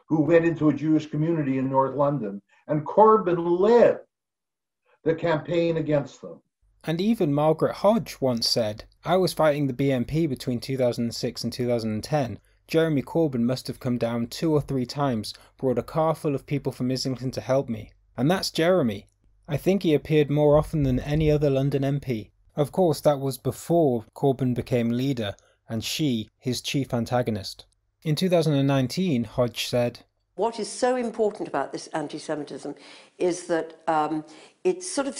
S22: who went into a Jewish community in North London, and Corbyn led the campaign against them.
S2: And even Margaret Hodge once said, "I was fighting the BNP between 2006 and 2010. Jeremy Corbyn must have come down 2 or 3 times, brought a car full of people from Islington to help me." And that's Jeremy. I think he appeared more often than any other London MP. Of course, that was before Corbyn became leader, and she, his chief antagonist. In 2019, Hodge said,
S7: "What is so important about this anti-Semitism is that it's sort of,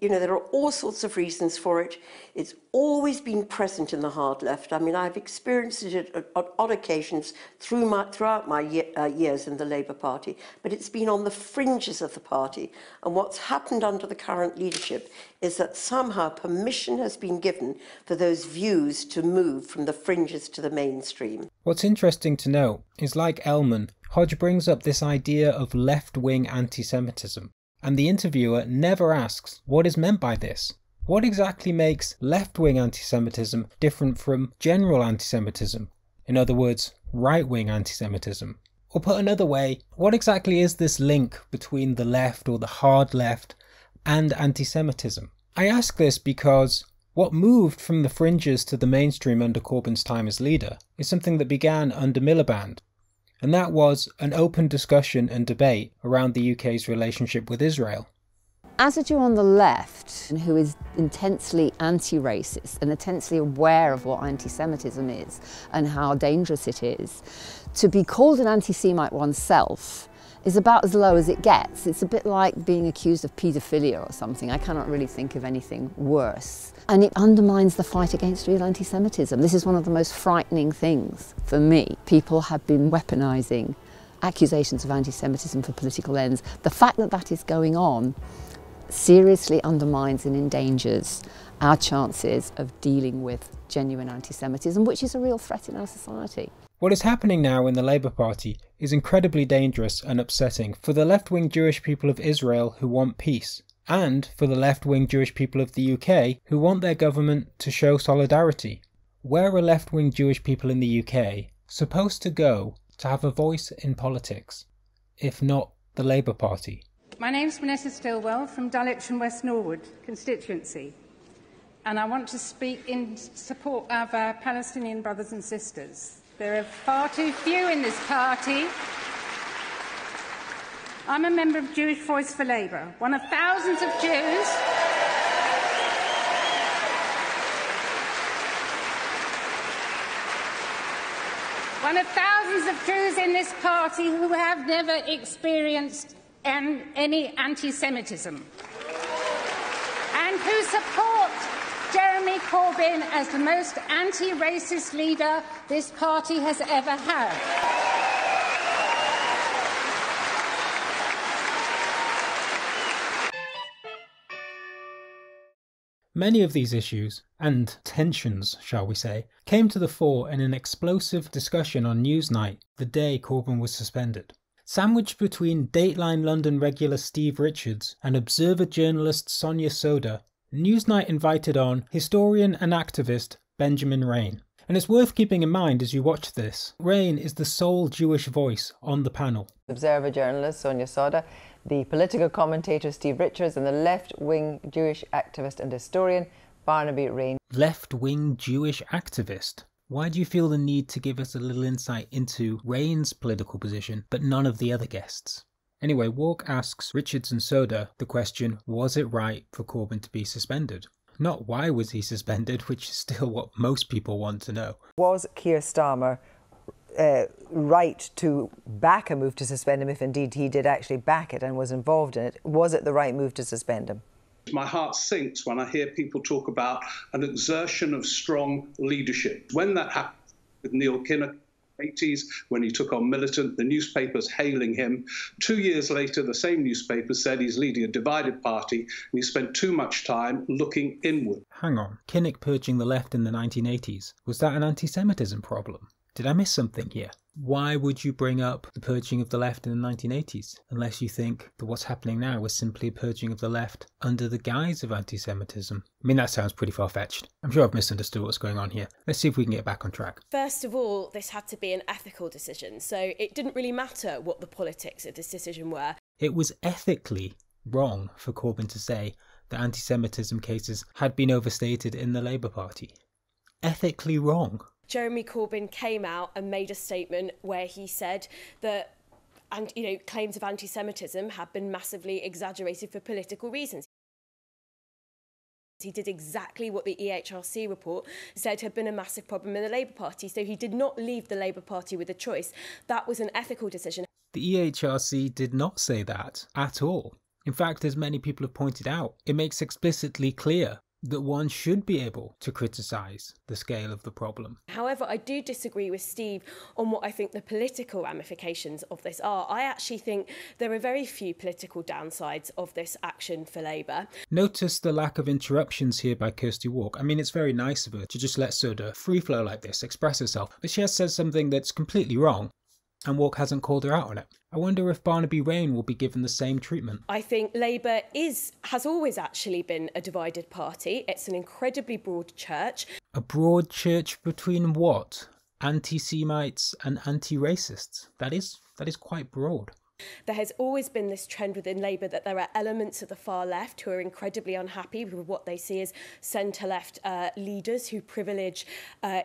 S7: there are all sorts of reasons for it. It's always been present in the hard left. I mean, I've experienced it at odd occasions throughout my years in the Labour Party, but it's been on the fringes of the party. And what's happened under the current leadership is that somehow permission has been given for those views to move from the fringes to the mainstream."
S2: What's interesting to note is, like Ellman, Hodge brings up this idea of left-wing anti-Semitism, and the interviewer never asks what is meant by this. What exactly makes left-wing anti-Semitism different from general anti-Semitism? In other words, right-wing anti-Semitism. Or put another way, what exactly is this link between the left or the hard left and anti-Semitism? I ask this because what moved from the fringes to the mainstream under Corbyn's time as leader is something that began under Miliband. And that was an open discussion and debate around the UK's relationship with Israel.
S1: As a Jew on the left, who is intensely anti-racist and intensely aware of what anti-Semitism is and how dangerous it is, to be called an anti-Semite oneself is about as low as it gets. It's a bit like being accused of paedophilia or something. I cannot really think of anything worse. And it undermines the fight against real anti-Semitism. This is one of the most frightening things for me. People have been weaponising accusations of anti-Semitism for political ends. The fact that that is going on seriously undermines and endangers our chances of dealing with genuine anti-Semitism, which is a real threat in our society.
S2: What is happening now in the Labour Party is incredibly dangerous and upsetting for the left-wing Jewish people of Israel who want peace, and for the left-wing Jewish people of the UK who want their government to show solidarity. Where are left-wing Jewish people in the UK supposed to go to have a voice in politics, if not the Labour Party?
S10: My name's Vanessa Stillwell from Dulwich and West Norwood constituency, and I want to speak in support of our Palestinian brothers and sisters. There are far too few in this party. I'm a member of Jewish Voice for Labour, one of thousands of Jews in this party who have never experienced any anti-Semitism and who support Jeremy Corbyn as the most anti-racist leader this party has ever had.
S2: Many of these issues, and tensions shall we say, came to the fore in an explosive discussion on Newsnight the day Corbyn was suspended. Sandwiched between Dateline London regular Steve Richards and Observer journalist Sonia Soda, Newsnight invited on historian and activist Benjamin Raine. And it's worth keeping in mind as you watch this, Raine is the sole Jewish voice on the panel.
S16: Observer journalist Sonia Soda, the political commentator Steve Richards, and the left-wing Jewish activist and historian Barnaby Raine.
S2: Left-wing Jewish activist? Why do you feel the need to give us a little insight into Raine's political position, but none of the other guests? Anyway, Walk asks Richards and Soda the question, was it right for Corbyn to be suspended? Not why was he suspended, which is still what most people want to know.
S16: Was Keir Starmer right to back a move to suspend him, if indeed he did actually back it and was involved in it? Was it the right move to suspend him?
S11: My heart sinks when I hear people talk about an exertion of strong leadership. When that happened with Neil Kinnock in the 80s, when he took on Militant, the newspapers hailing him. 2 years later, the same newspaper said he's leading a divided party and he spent too much time looking inward.
S2: Hang on, Kinnock purging the left in the 1980s, was that an anti-Semitism problem? Did I miss something here? Why would you bring up the purging of the left in the 1980s, unless you think that what's happening now is simply a purging of the left under the guise of anti-Semitism? I mean, that sounds pretty far-fetched. I'm sure I've misunderstood what's going on here. Let's see if we can get back on track.
S13: First of all, this had to be an ethical decision, so it didn't really matter what the politics of this decision were.
S2: It was ethically wrong for Corbyn to say that anti-Semitism cases had been overstated in the Labour Party. Ethically wrong.
S13: Jeremy Corbyn came out and made a statement where he said that claims of anti-Semitism have been massively exaggerated for political reasons. He did exactly what the EHRC report said had been a massive problem in the Labour Party, so he did not leave the Labour Party with a choice. That was an ethical decision.
S2: The EHRC did not say that at all. In fact, as many people have pointed out, it makes explicitly clear that one should be able to criticise the scale of the problem.
S13: However, I do disagree with Steve on what I think the political ramifications of this are. I actually think there are very few political downsides of this action for Labour.
S2: Notice the lack of interruptions here by Kirsty Walk. I mean, it's very nice of her to just let Soda free flow like this, express herself, but she has said something that's completely wrong, and Walk hasn't called her out on it. I wonder if Barnaby Raine will be given the same treatment.
S13: I think Labour has always actually been a divided party. It's an incredibly broad church.
S2: A broad church between what? Anti-Semites and anti-racists. That is quite broad.
S13: There has always been this trend within Labour that there are elements of the far left who are incredibly unhappy with what they see as centre-left leaders who privilege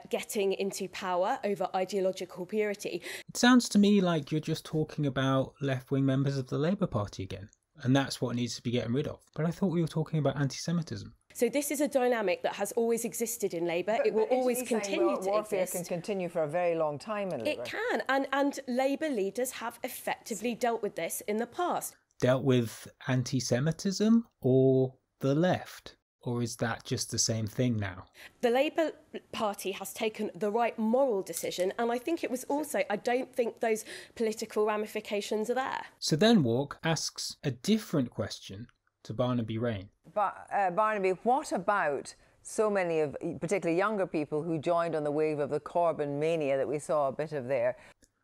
S13: getting into power over ideological purity.
S2: It sounds to me like you're just talking about left-wing members of the Labour Party again, and that's what needs to be getting rid of. But I thought we were talking about anti-Semitism.
S13: So this is a dynamic that has always existed in Labour. It will always continue to exist.
S16: Warfare can continue for a very long time in Labour.
S13: It can, and Labour leaders have effectively dealt with this in the past.
S2: Dealt with anti-Semitism or the left? Or is that just the same thing now?
S13: The Labour Party has taken the right moral decision, and I think it was also, I don't think those political ramifications are there.
S2: So then Walk asks a different question to Barnaby Raine.
S16: But Barnaby, what about so many of, particularly younger people, who joined on the wave of the Corbyn mania that we saw a bit of there?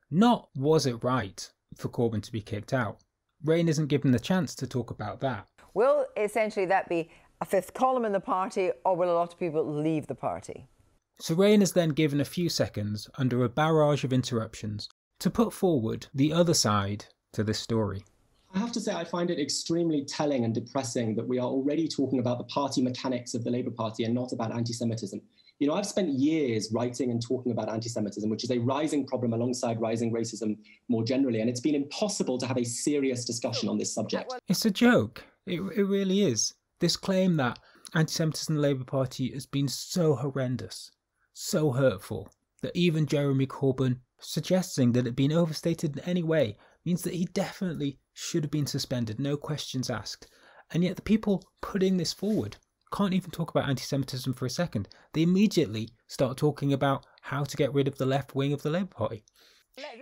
S2: Not was it right for Corbyn to be kicked out. Raine isn't given the chance to talk about that.
S16: Will essentially that be a fifth column in the party, or will a lot of people leave the party?
S2: So Rain is then given a few seconds under a barrage of interruptions to put forward the other side to this story.
S6: I have to say I find it extremely telling and depressing that we are already talking about the party mechanics of the Labour Party and not about anti-Semitism. You know, I've spent years writing and talking about anti-Semitism, which is a rising problem alongside rising racism more generally, and it's been impossible to have a serious discussion on this subject.
S2: It's a joke. It really is. This claim that anti-Semitism in the Labour Party has been so horrendous, so hurtful, that even Jeremy Corbyn suggesting that it had been overstated in any way means that he definitely should have been suspended, no questions asked. And yet the people putting this forward can't even talk about anti-Semitism for a second. They immediately start talking about how to get rid of the left wing of the Labour Party.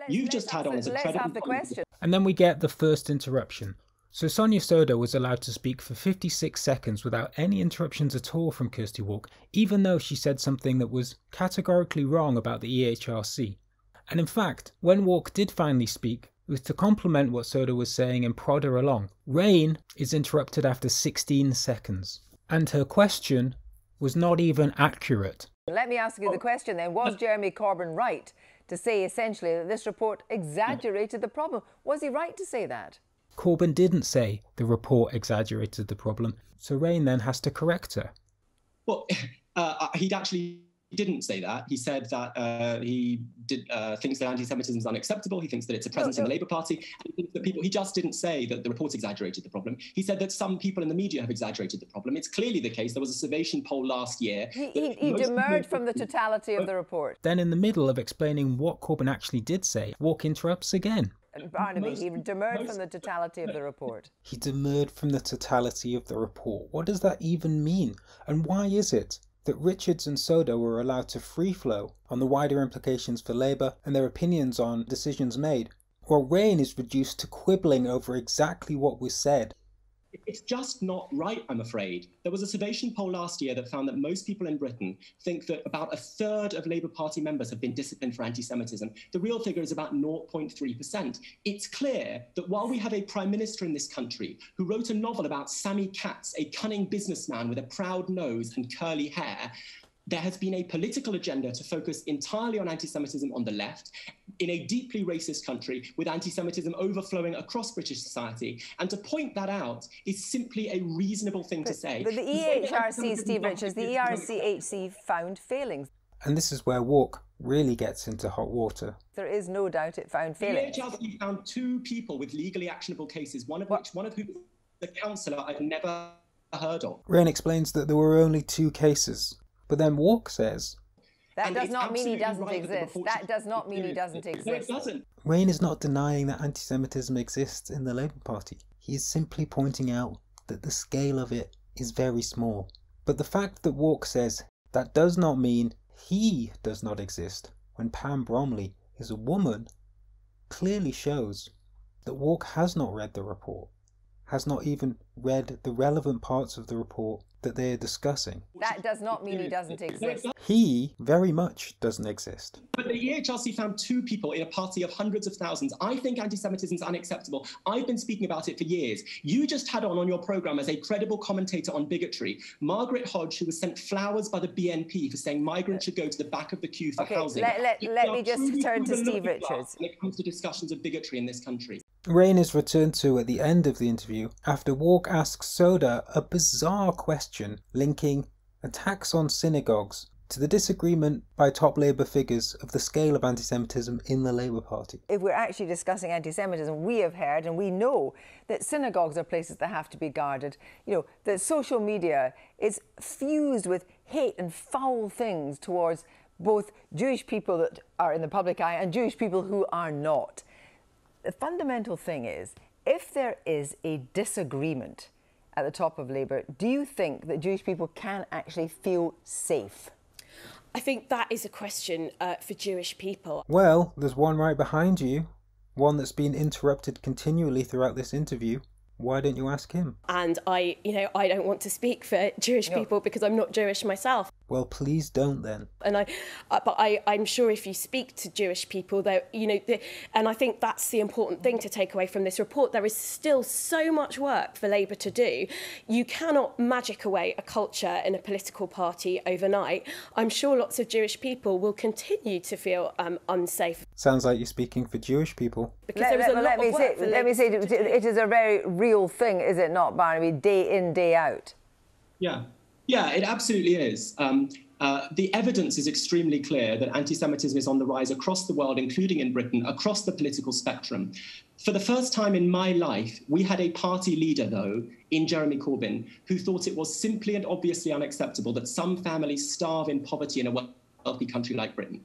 S6: You've just had on as a credible
S16: question.
S2: And then we get the first interruption. So Sonia Soda was allowed to speak for 56 seconds without any interruptions at all from Kirsty Walk, even though she said something that was categorically wrong about the EHRC. And in fact, when Walk did finally speak, it was to compliment what Soda was saying and prod her along. Rain is interrupted after 16 seconds. And her question was not even accurate.
S16: Let me ask you the question then. Was Jeremy Corbyn right to say essentially that this report exaggerated the problem? Was he right to say that?
S2: Corbyn didn't say the report exaggerated the problem, so Rain then has to correct her.
S6: Well, he actually didn't say that. He said that he thinks that anti-Semitism is unacceptable. He thinks that it's a presence in the Labour Party. And he thinks that he just didn't say that the report exaggerated the problem. He said that some people in the media have exaggerated the problem. It's clearly the case. There was a Survation poll last year.
S16: He demurred from the totality of the report.
S2: Then in the middle of explaining what Corbyn actually did say, Walk interrupts again.
S16: Barnaby, he demurred from the totality of the report.
S2: He demurred from the totality of the report. What does that even mean? And why is it that Richards and Soda were allowed to free flow on the wider implications for Labour and their opinions on decisions made, while Rain is reduced to quibbling over exactly what was said?
S6: It's just not right, I'm afraid. There was a Survation poll last year that found that most people in Britain think that about a third of Labour Party members have been disciplined for anti-Semitism. The real figure is about 0.3%. It's clear that while we have a Prime Minister in this country who wrote a novel about Sammy Katz, a cunning businessman with a proud nose and curly hair, there has been a political agenda to focus entirely on anti-Semitism on the left, in a deeply racist country with anti-Semitism overflowing across British society. And to point that out is simply a reasonable thing to say.
S16: But the EHRC, Steve Richards, the ERCHC found failings.
S2: And this is where Walk really gets into hot water.
S16: There is no doubt it found failings.
S6: The EHRC found 2 people with legally actionable cases, one of whom is a councillor I've never heard of.
S2: Rain explains that there were only 2 cases. But then Walk says,
S16: that does not mean he doesn't exist. That does not mean he doesn't exist.
S6: No, it doesn't.
S2: Rain is not denying that anti-Semitism exists in the Labour Party. He is simply pointing out that the scale of it is very small. But the fact that Walk says that does not mean he does not exist when Pam Bromley is a woman clearly shows that Walk has not read the report, has not even read the relevant parts of the report that they are discussing.
S16: That does not mean he doesn't exist.
S2: He very much doesn't exist.
S6: But the EHRC found 2 people in a party of hundreds of thousands. I think anti-Semitism is unacceptable. I've been speaking about it for years. You just had on your programme as a credible commentator on bigotry Margaret Hodge, who was sent flowers by the BNP for saying migrants should go to the back of the queue for housing.
S16: Let me just turn to Steve Richards.
S6: When it comes to discussions of bigotry in this country.
S2: Rain is returned to at the end of the interview after Walk asks Soda a bizarre question linking attacks on synagogues to the disagreement by top Labour figures of the scale of anti-Semitism in the Labour Party.
S16: If we're actually discussing anti-Semitism, we have heard and we know that synagogues are places that have to be guarded. You know, that social media is fused with hate and foul things towards both Jewish people that are in the public eye and Jewish people who are not. The fundamental thing is, if there is a disagreement at the top of Labour, do you think that Jewish people can actually feel safe?
S13: I think that is a question for Jewish people.
S2: Well, there's one right behind you, one that's been interrupted continually throughout this interview. Why don't you ask him?
S13: And I don't want to speak for Jewish people because I'm not Jewish myself.
S2: Well, please don't then.
S13: And I'm sure if you speak to Jewish people, and I think that's the important thing to take away from this report. There is still so much work for Labour to do. You cannot magic away a culture in a political party overnight. I'm sure lots of Jewish people will continue to feel unsafe.
S2: Sounds like you're speaking for Jewish people.
S13: Because there is a lot of work for Labour to do.
S16: It is a very real thing, is it not, Barnaby? Day in, day out.
S6: Yeah, it absolutely is. The evidence is extremely clear that anti-Semitism is on the rise across the world, including in Britain, across the political spectrum. For the first time in my life, we had a party leader, though, in Jeremy Corbyn, who thought it was simply and obviously unacceptable that some families starve in poverty in a wealthy country like Britain.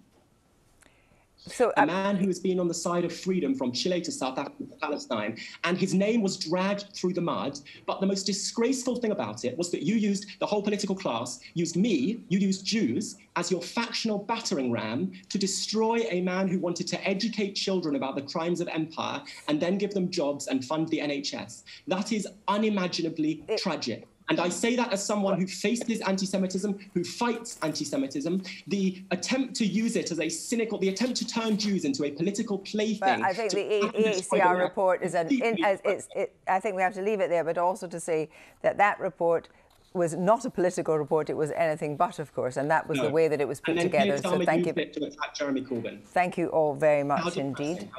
S6: So a man who has been on the side of freedom from Chile to South Africa to Palestine, and his name was dragged through the mud. But the most disgraceful thing about it was that you used, the whole political class, used me, you used Jews, as your factional battering ram to destroy a man who wanted to educate children about the crimes of empire and then give them jobs and fund the NHS. That is unimaginably tragic. And I say that as someone who faces anti-Semitism, who fights anti-Semitism. The attempt to use it as a cynical, the attempt to turn Jews into a political plaything.
S16: But I think the EHRC report is I think we have to leave it there, but also to say that that report was not a political report, it was anything but, of course, and that was the way that it was put together. So thank you.
S6: To attack Jeremy Corbyn.
S16: Thank you all very much indeed.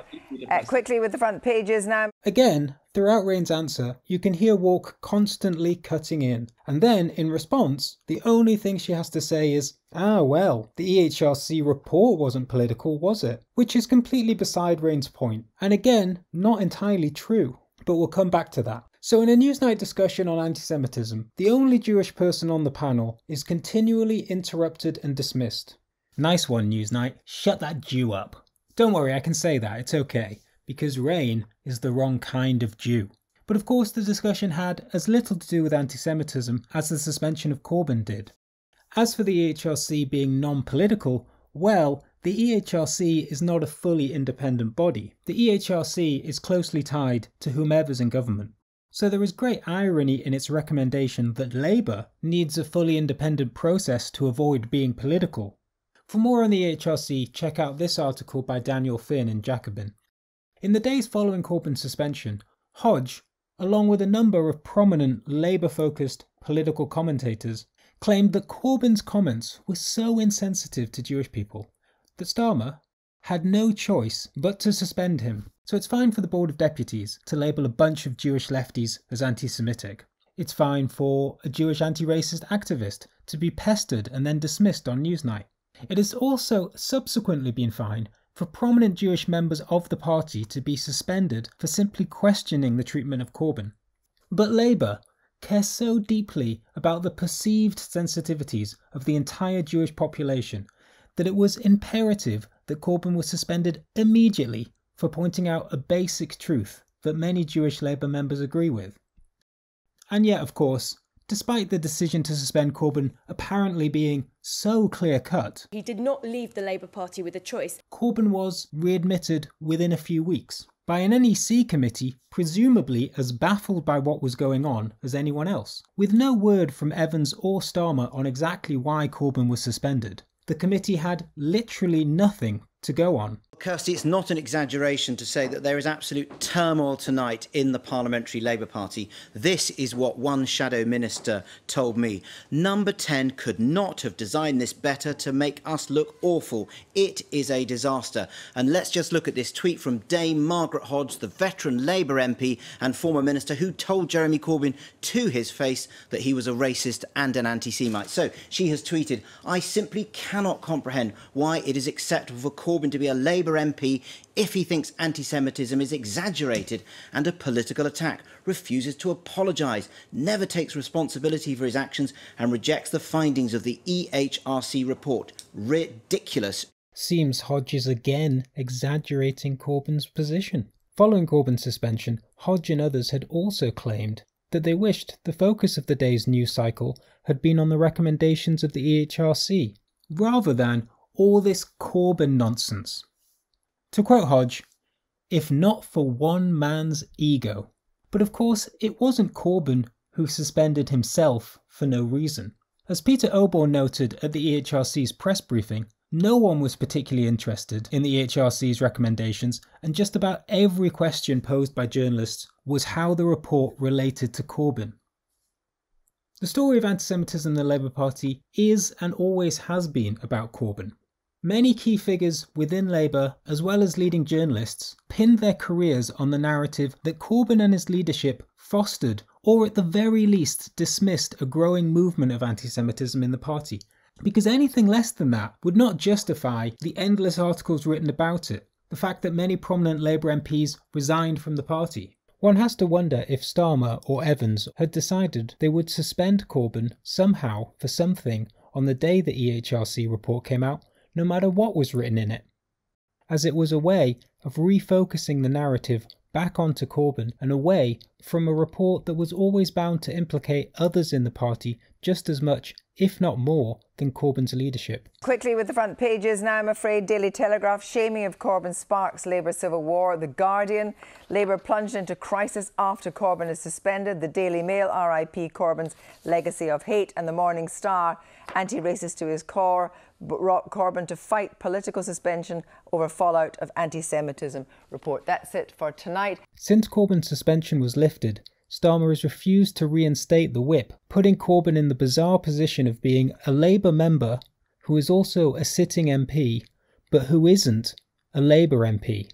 S16: Quickly with the front pages now.
S2: Again, throughout Rain's answer, you can hear Walk constantly cutting in. And then, in response, the only thing she has to say is, ah well, the EHRC report wasn't political, was it? Which is completely beside Rain's point. And again, not entirely true. But we'll come back to that. So in a Newsnight discussion on anti-Semitism, the only Jewish person on the panel is continually interrupted and dismissed. Nice one, Newsnight. Shut that Jew up. Don't worry, I can say that, it's okay, because Rain is the wrong kind of Jew. But of course the discussion had as little to do with anti-Semitism as the suspension of Corbyn did. As for the EHRC being non-political, well, the EHRC is not a fully independent body. The EHRC is closely tied to whomever's in government. So there is great irony in its recommendation that Labour needs a fully independent process to avoid being political. For more on the EHRC, check out this article by Daniel Finn in Jacobin. In the days following Corbyn's suspension, Hodge, along with a number of prominent Labour-focused political commentators, claimed that Corbyn's comments were so insensitive to Jewish people that Starmer had no choice but to suspend him. So it's fine for the Board of Deputies to label a bunch of Jewish lefties as anti-Semitic. It's fine for a Jewish anti-racist activist to be pestered and then dismissed on Newsnight. It has also subsequently been fine for prominent Jewish members of the party to be suspended for simply questioning the treatment of Corbyn. But Labour care so deeply about the perceived sensitivities of the entire Jewish population that it was imperative that Corbyn was suspended immediately for pointing out a basic truth that many Jewish Labour members agree with. And yet, of course, despite the decision to suspend Corbyn apparently being so clear-cut,
S13: he did not leave the Labour Party with a choice.
S2: Corbyn was readmitted within a few weeks by an NEC committee presumably as baffled by what was going on as anyone else. With no word from Evans or Starmer on exactly why Corbyn was suspended, the committee had literally nothing to go on.
S14: Kirsty, it's not an exaggeration to say that there is absolute turmoil tonight in the Parliamentary Labour Party. This is what one shadow minister told me. Number 10 could not have designed this better to make us look awful. It is a disaster. And let's just look at this tweet from Dame Margaret Hodge, the veteran Labour MP and former minister who told Jeremy Corbyn to his face that he was a racist and an anti-Semite. So she has tweeted, "I simply cannot comprehend why it is acceptable for Corbyn to be a Labour MP if he thinks anti-Semitism is exaggerated and a political attack, refuses to apologise, never takes responsibility for his actions and rejects the findings of the EHRC report. Ridiculous."
S2: Seems Hodge is again exaggerating Corbyn's position. Following Corbyn's suspension, Hodge and others had also claimed that they wished the focus of the day's news cycle had been on the recommendations of the EHRC, rather than all this Corbyn nonsense. To quote Hodge, "if not for one man's ego." But of course, it wasn't Corbyn who suspended himself for no reason. As Peter Oborne noted at the EHRC's press briefing, no one was particularly interested in the EHRC's recommendations, and just about every question posed by journalists was how the report related to Corbyn. The story of anti-Semitism in the Labour Party is and always has been about Corbyn. Many key figures within Labour, as well as leading journalists, pinned their careers on the narrative that Corbyn and his leadership fostered, or at the very least dismissed, a growing movement of anti-Semitism in the party. Because anything less than that would not justify the endless articles written about it, the fact that many prominent Labour MPs resigned from the party. One has to wonder if Starmer or Evans had decided they would suspend Corbyn somehow for something on the day the EHRC report came out, no matter what was written in it, as it was a way of refocusing the narrative back onto Corbyn and away from a report that was always bound to implicate others in the party just as much, if not more, than Corbyn's leadership.
S16: Quickly with the front pages now, I'm afraid. Daily Telegraph, shaming of Corbyn sparks Labour civil war. The Guardian, Labour plunged into crisis after Corbyn is suspended. The Daily Mail, RIP Corbyn's legacy of hate. And the Morning Star, anti-racist to his core, brought Corbyn to fight political suspension over fallout of anti-Semitism report. That's it for tonight.
S2: Since Corbyn's suspension was lifted, Starmer has refused to reinstate the whip, putting Corbyn in the bizarre position of being a Labour member who is also a sitting MP, but who isn't a Labour MP.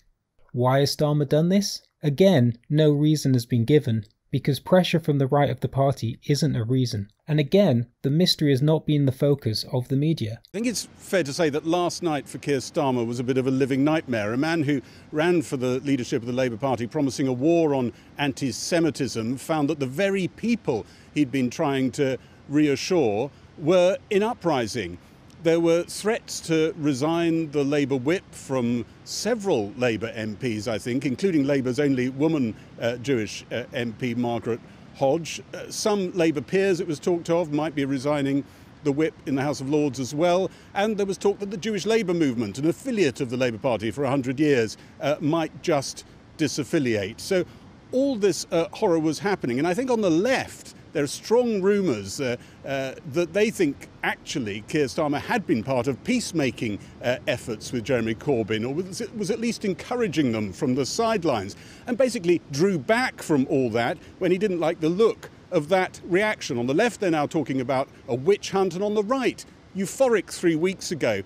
S2: Why has Starmer done this? Again, no reason has been given, because pressure from the right of the party isn't a reason. And again, the mystery has not been the focus of the media.
S15: I think it's fair to say that last night for Keir Starmer was a bit of a living nightmare. A man who ran for the leadership of the Labour Party promising a war on anti-Semitism found that the very people he'd been trying to reassure were in uprising. There were threats to resign the Labour whip from several Labour MPs, I think, including Labour's only woman Jewish MP, Margaret Hodge. Some Labour peers, it was talked of, might be resigning the whip in the House of Lords as well. And there was talk that the Jewish Labour movement, an affiliate of the Labour Party for 100 years, might just disaffiliate. So all this horror was happening. And I think on the left, there are strong rumours that they think actually Keir Starmer had been part of peacemaking efforts with Jeremy Corbyn, or was at least encouraging them from the sidelines, and basically drew back from all that when he didn't like the look of that reaction. On the left, they're now talking about a witch hunt, and on the right, euphoric 3 weeks ago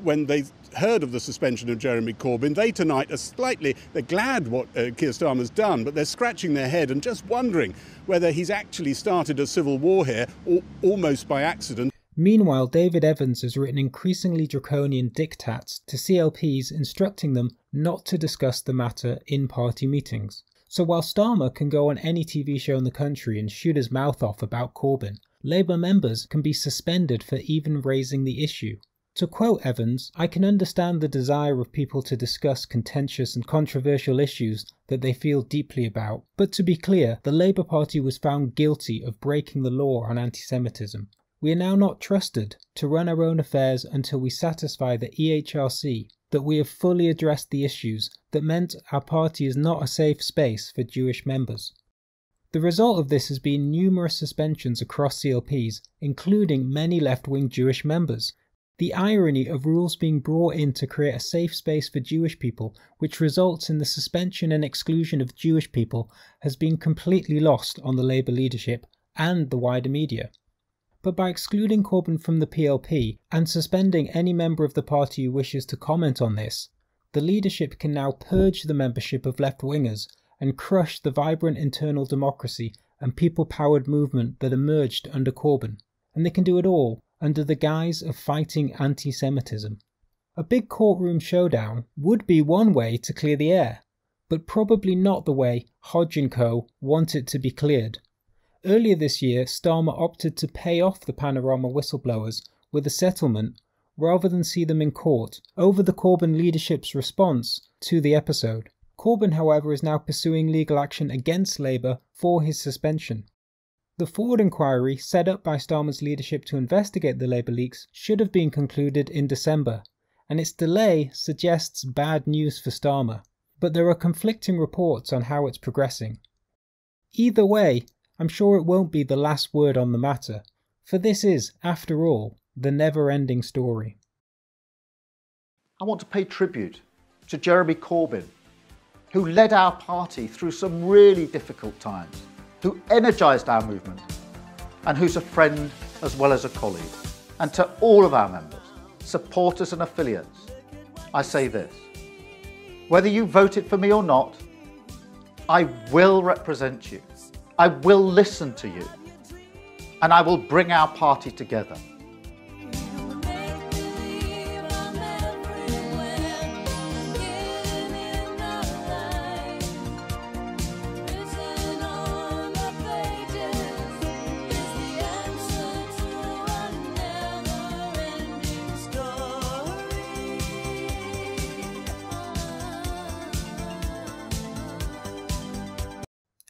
S15: when they heard of the suspension of Jeremy Corbyn. They tonight are they're glad what Keir Starmer's done, but they're scratching their head and just wondering whether he's actually started a civil war here, or almost by accident.
S2: Meanwhile, David Evans has written increasingly draconian diktats to CLPs instructing them not to discuss the matter in party meetings. So while Starmer can go on any TV show in the country and shoot his mouth off about Corbyn, Labour members can be suspended for even raising the issue. To quote Evans, "I can understand the desire of people to discuss contentious and controversial issues that they feel deeply about, but to be clear, the Labour Party was found guilty of breaking the law on anti-Semitism. We are now not trusted to run our own affairs until we satisfy the EHRC that we have fully addressed the issues that meant our party is not a safe space for Jewish members." The result of this has been numerous suspensions across CLPs, including many left-wing Jewish members. The irony of rules being brought in to create a safe space for Jewish people, which results in the suspension and exclusion of Jewish people, has been completely lost on the Labour leadership and the wider media. But by excluding Corbyn from the PLP and suspending any member of the party who wishes to comment on this, the leadership can now purge the membership of left-wingers and crush the vibrant internal democracy and people-powered movement that emerged under Corbyn. And they can do it all under the guise of fighting anti-Semitism. A big courtroom showdown would be one way to clear the air, but probably not the way Hodge & Co. want it to be cleared. Earlier this year, Starmer opted to pay off the Panorama whistleblowers with a settlement rather than see them in court over the Corbyn leadership's response to the episode. Corbyn, however, is now pursuing legal action against Labour for his suspension. The Ford inquiry, set up by Starmer's leadership to investigate the Labour leaks, should have been concluded in December, and its delay suggests bad news for Starmer, but there are conflicting reports on how it's progressing. Either way, I'm sure it won't be the last word on the matter. For this is, after all, the never-ending story.
S4: I want to pay tribute to Jeremy Corbyn, who led our party through some really difficult times, who energised our movement, and who's a friend as well as a colleague. And to all of our members, supporters and affiliates, I say this: whether you voted for me or not, I will represent you, I will listen to you, and I will bring our party together.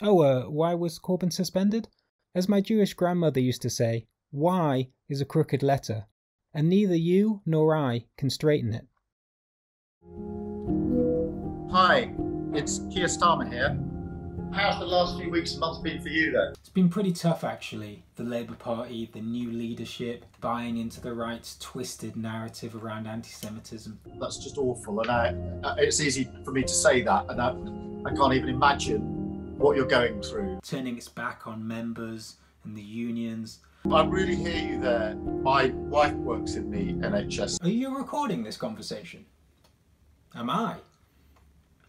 S2: Oh, why was Corbyn suspended? As my Jewish grandmother used to say, why is a crooked letter, and neither you nor I can straighten it.
S4: Hi, it's Keir Starmer here. How's the last few weeks and months been for you then?
S2: It's been pretty tough actually. The Labour Party, the new leadership, buying into the right's twisted narrative around anti-Semitism.
S4: That's just awful, and it's easy for me to say that, and I can't even imagine what you're going through.
S2: Turning its back on members and the unions.
S4: I really hear you there. My wife works in the NHS.
S2: Are you recording this conversation? Am I?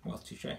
S2: Well, touché.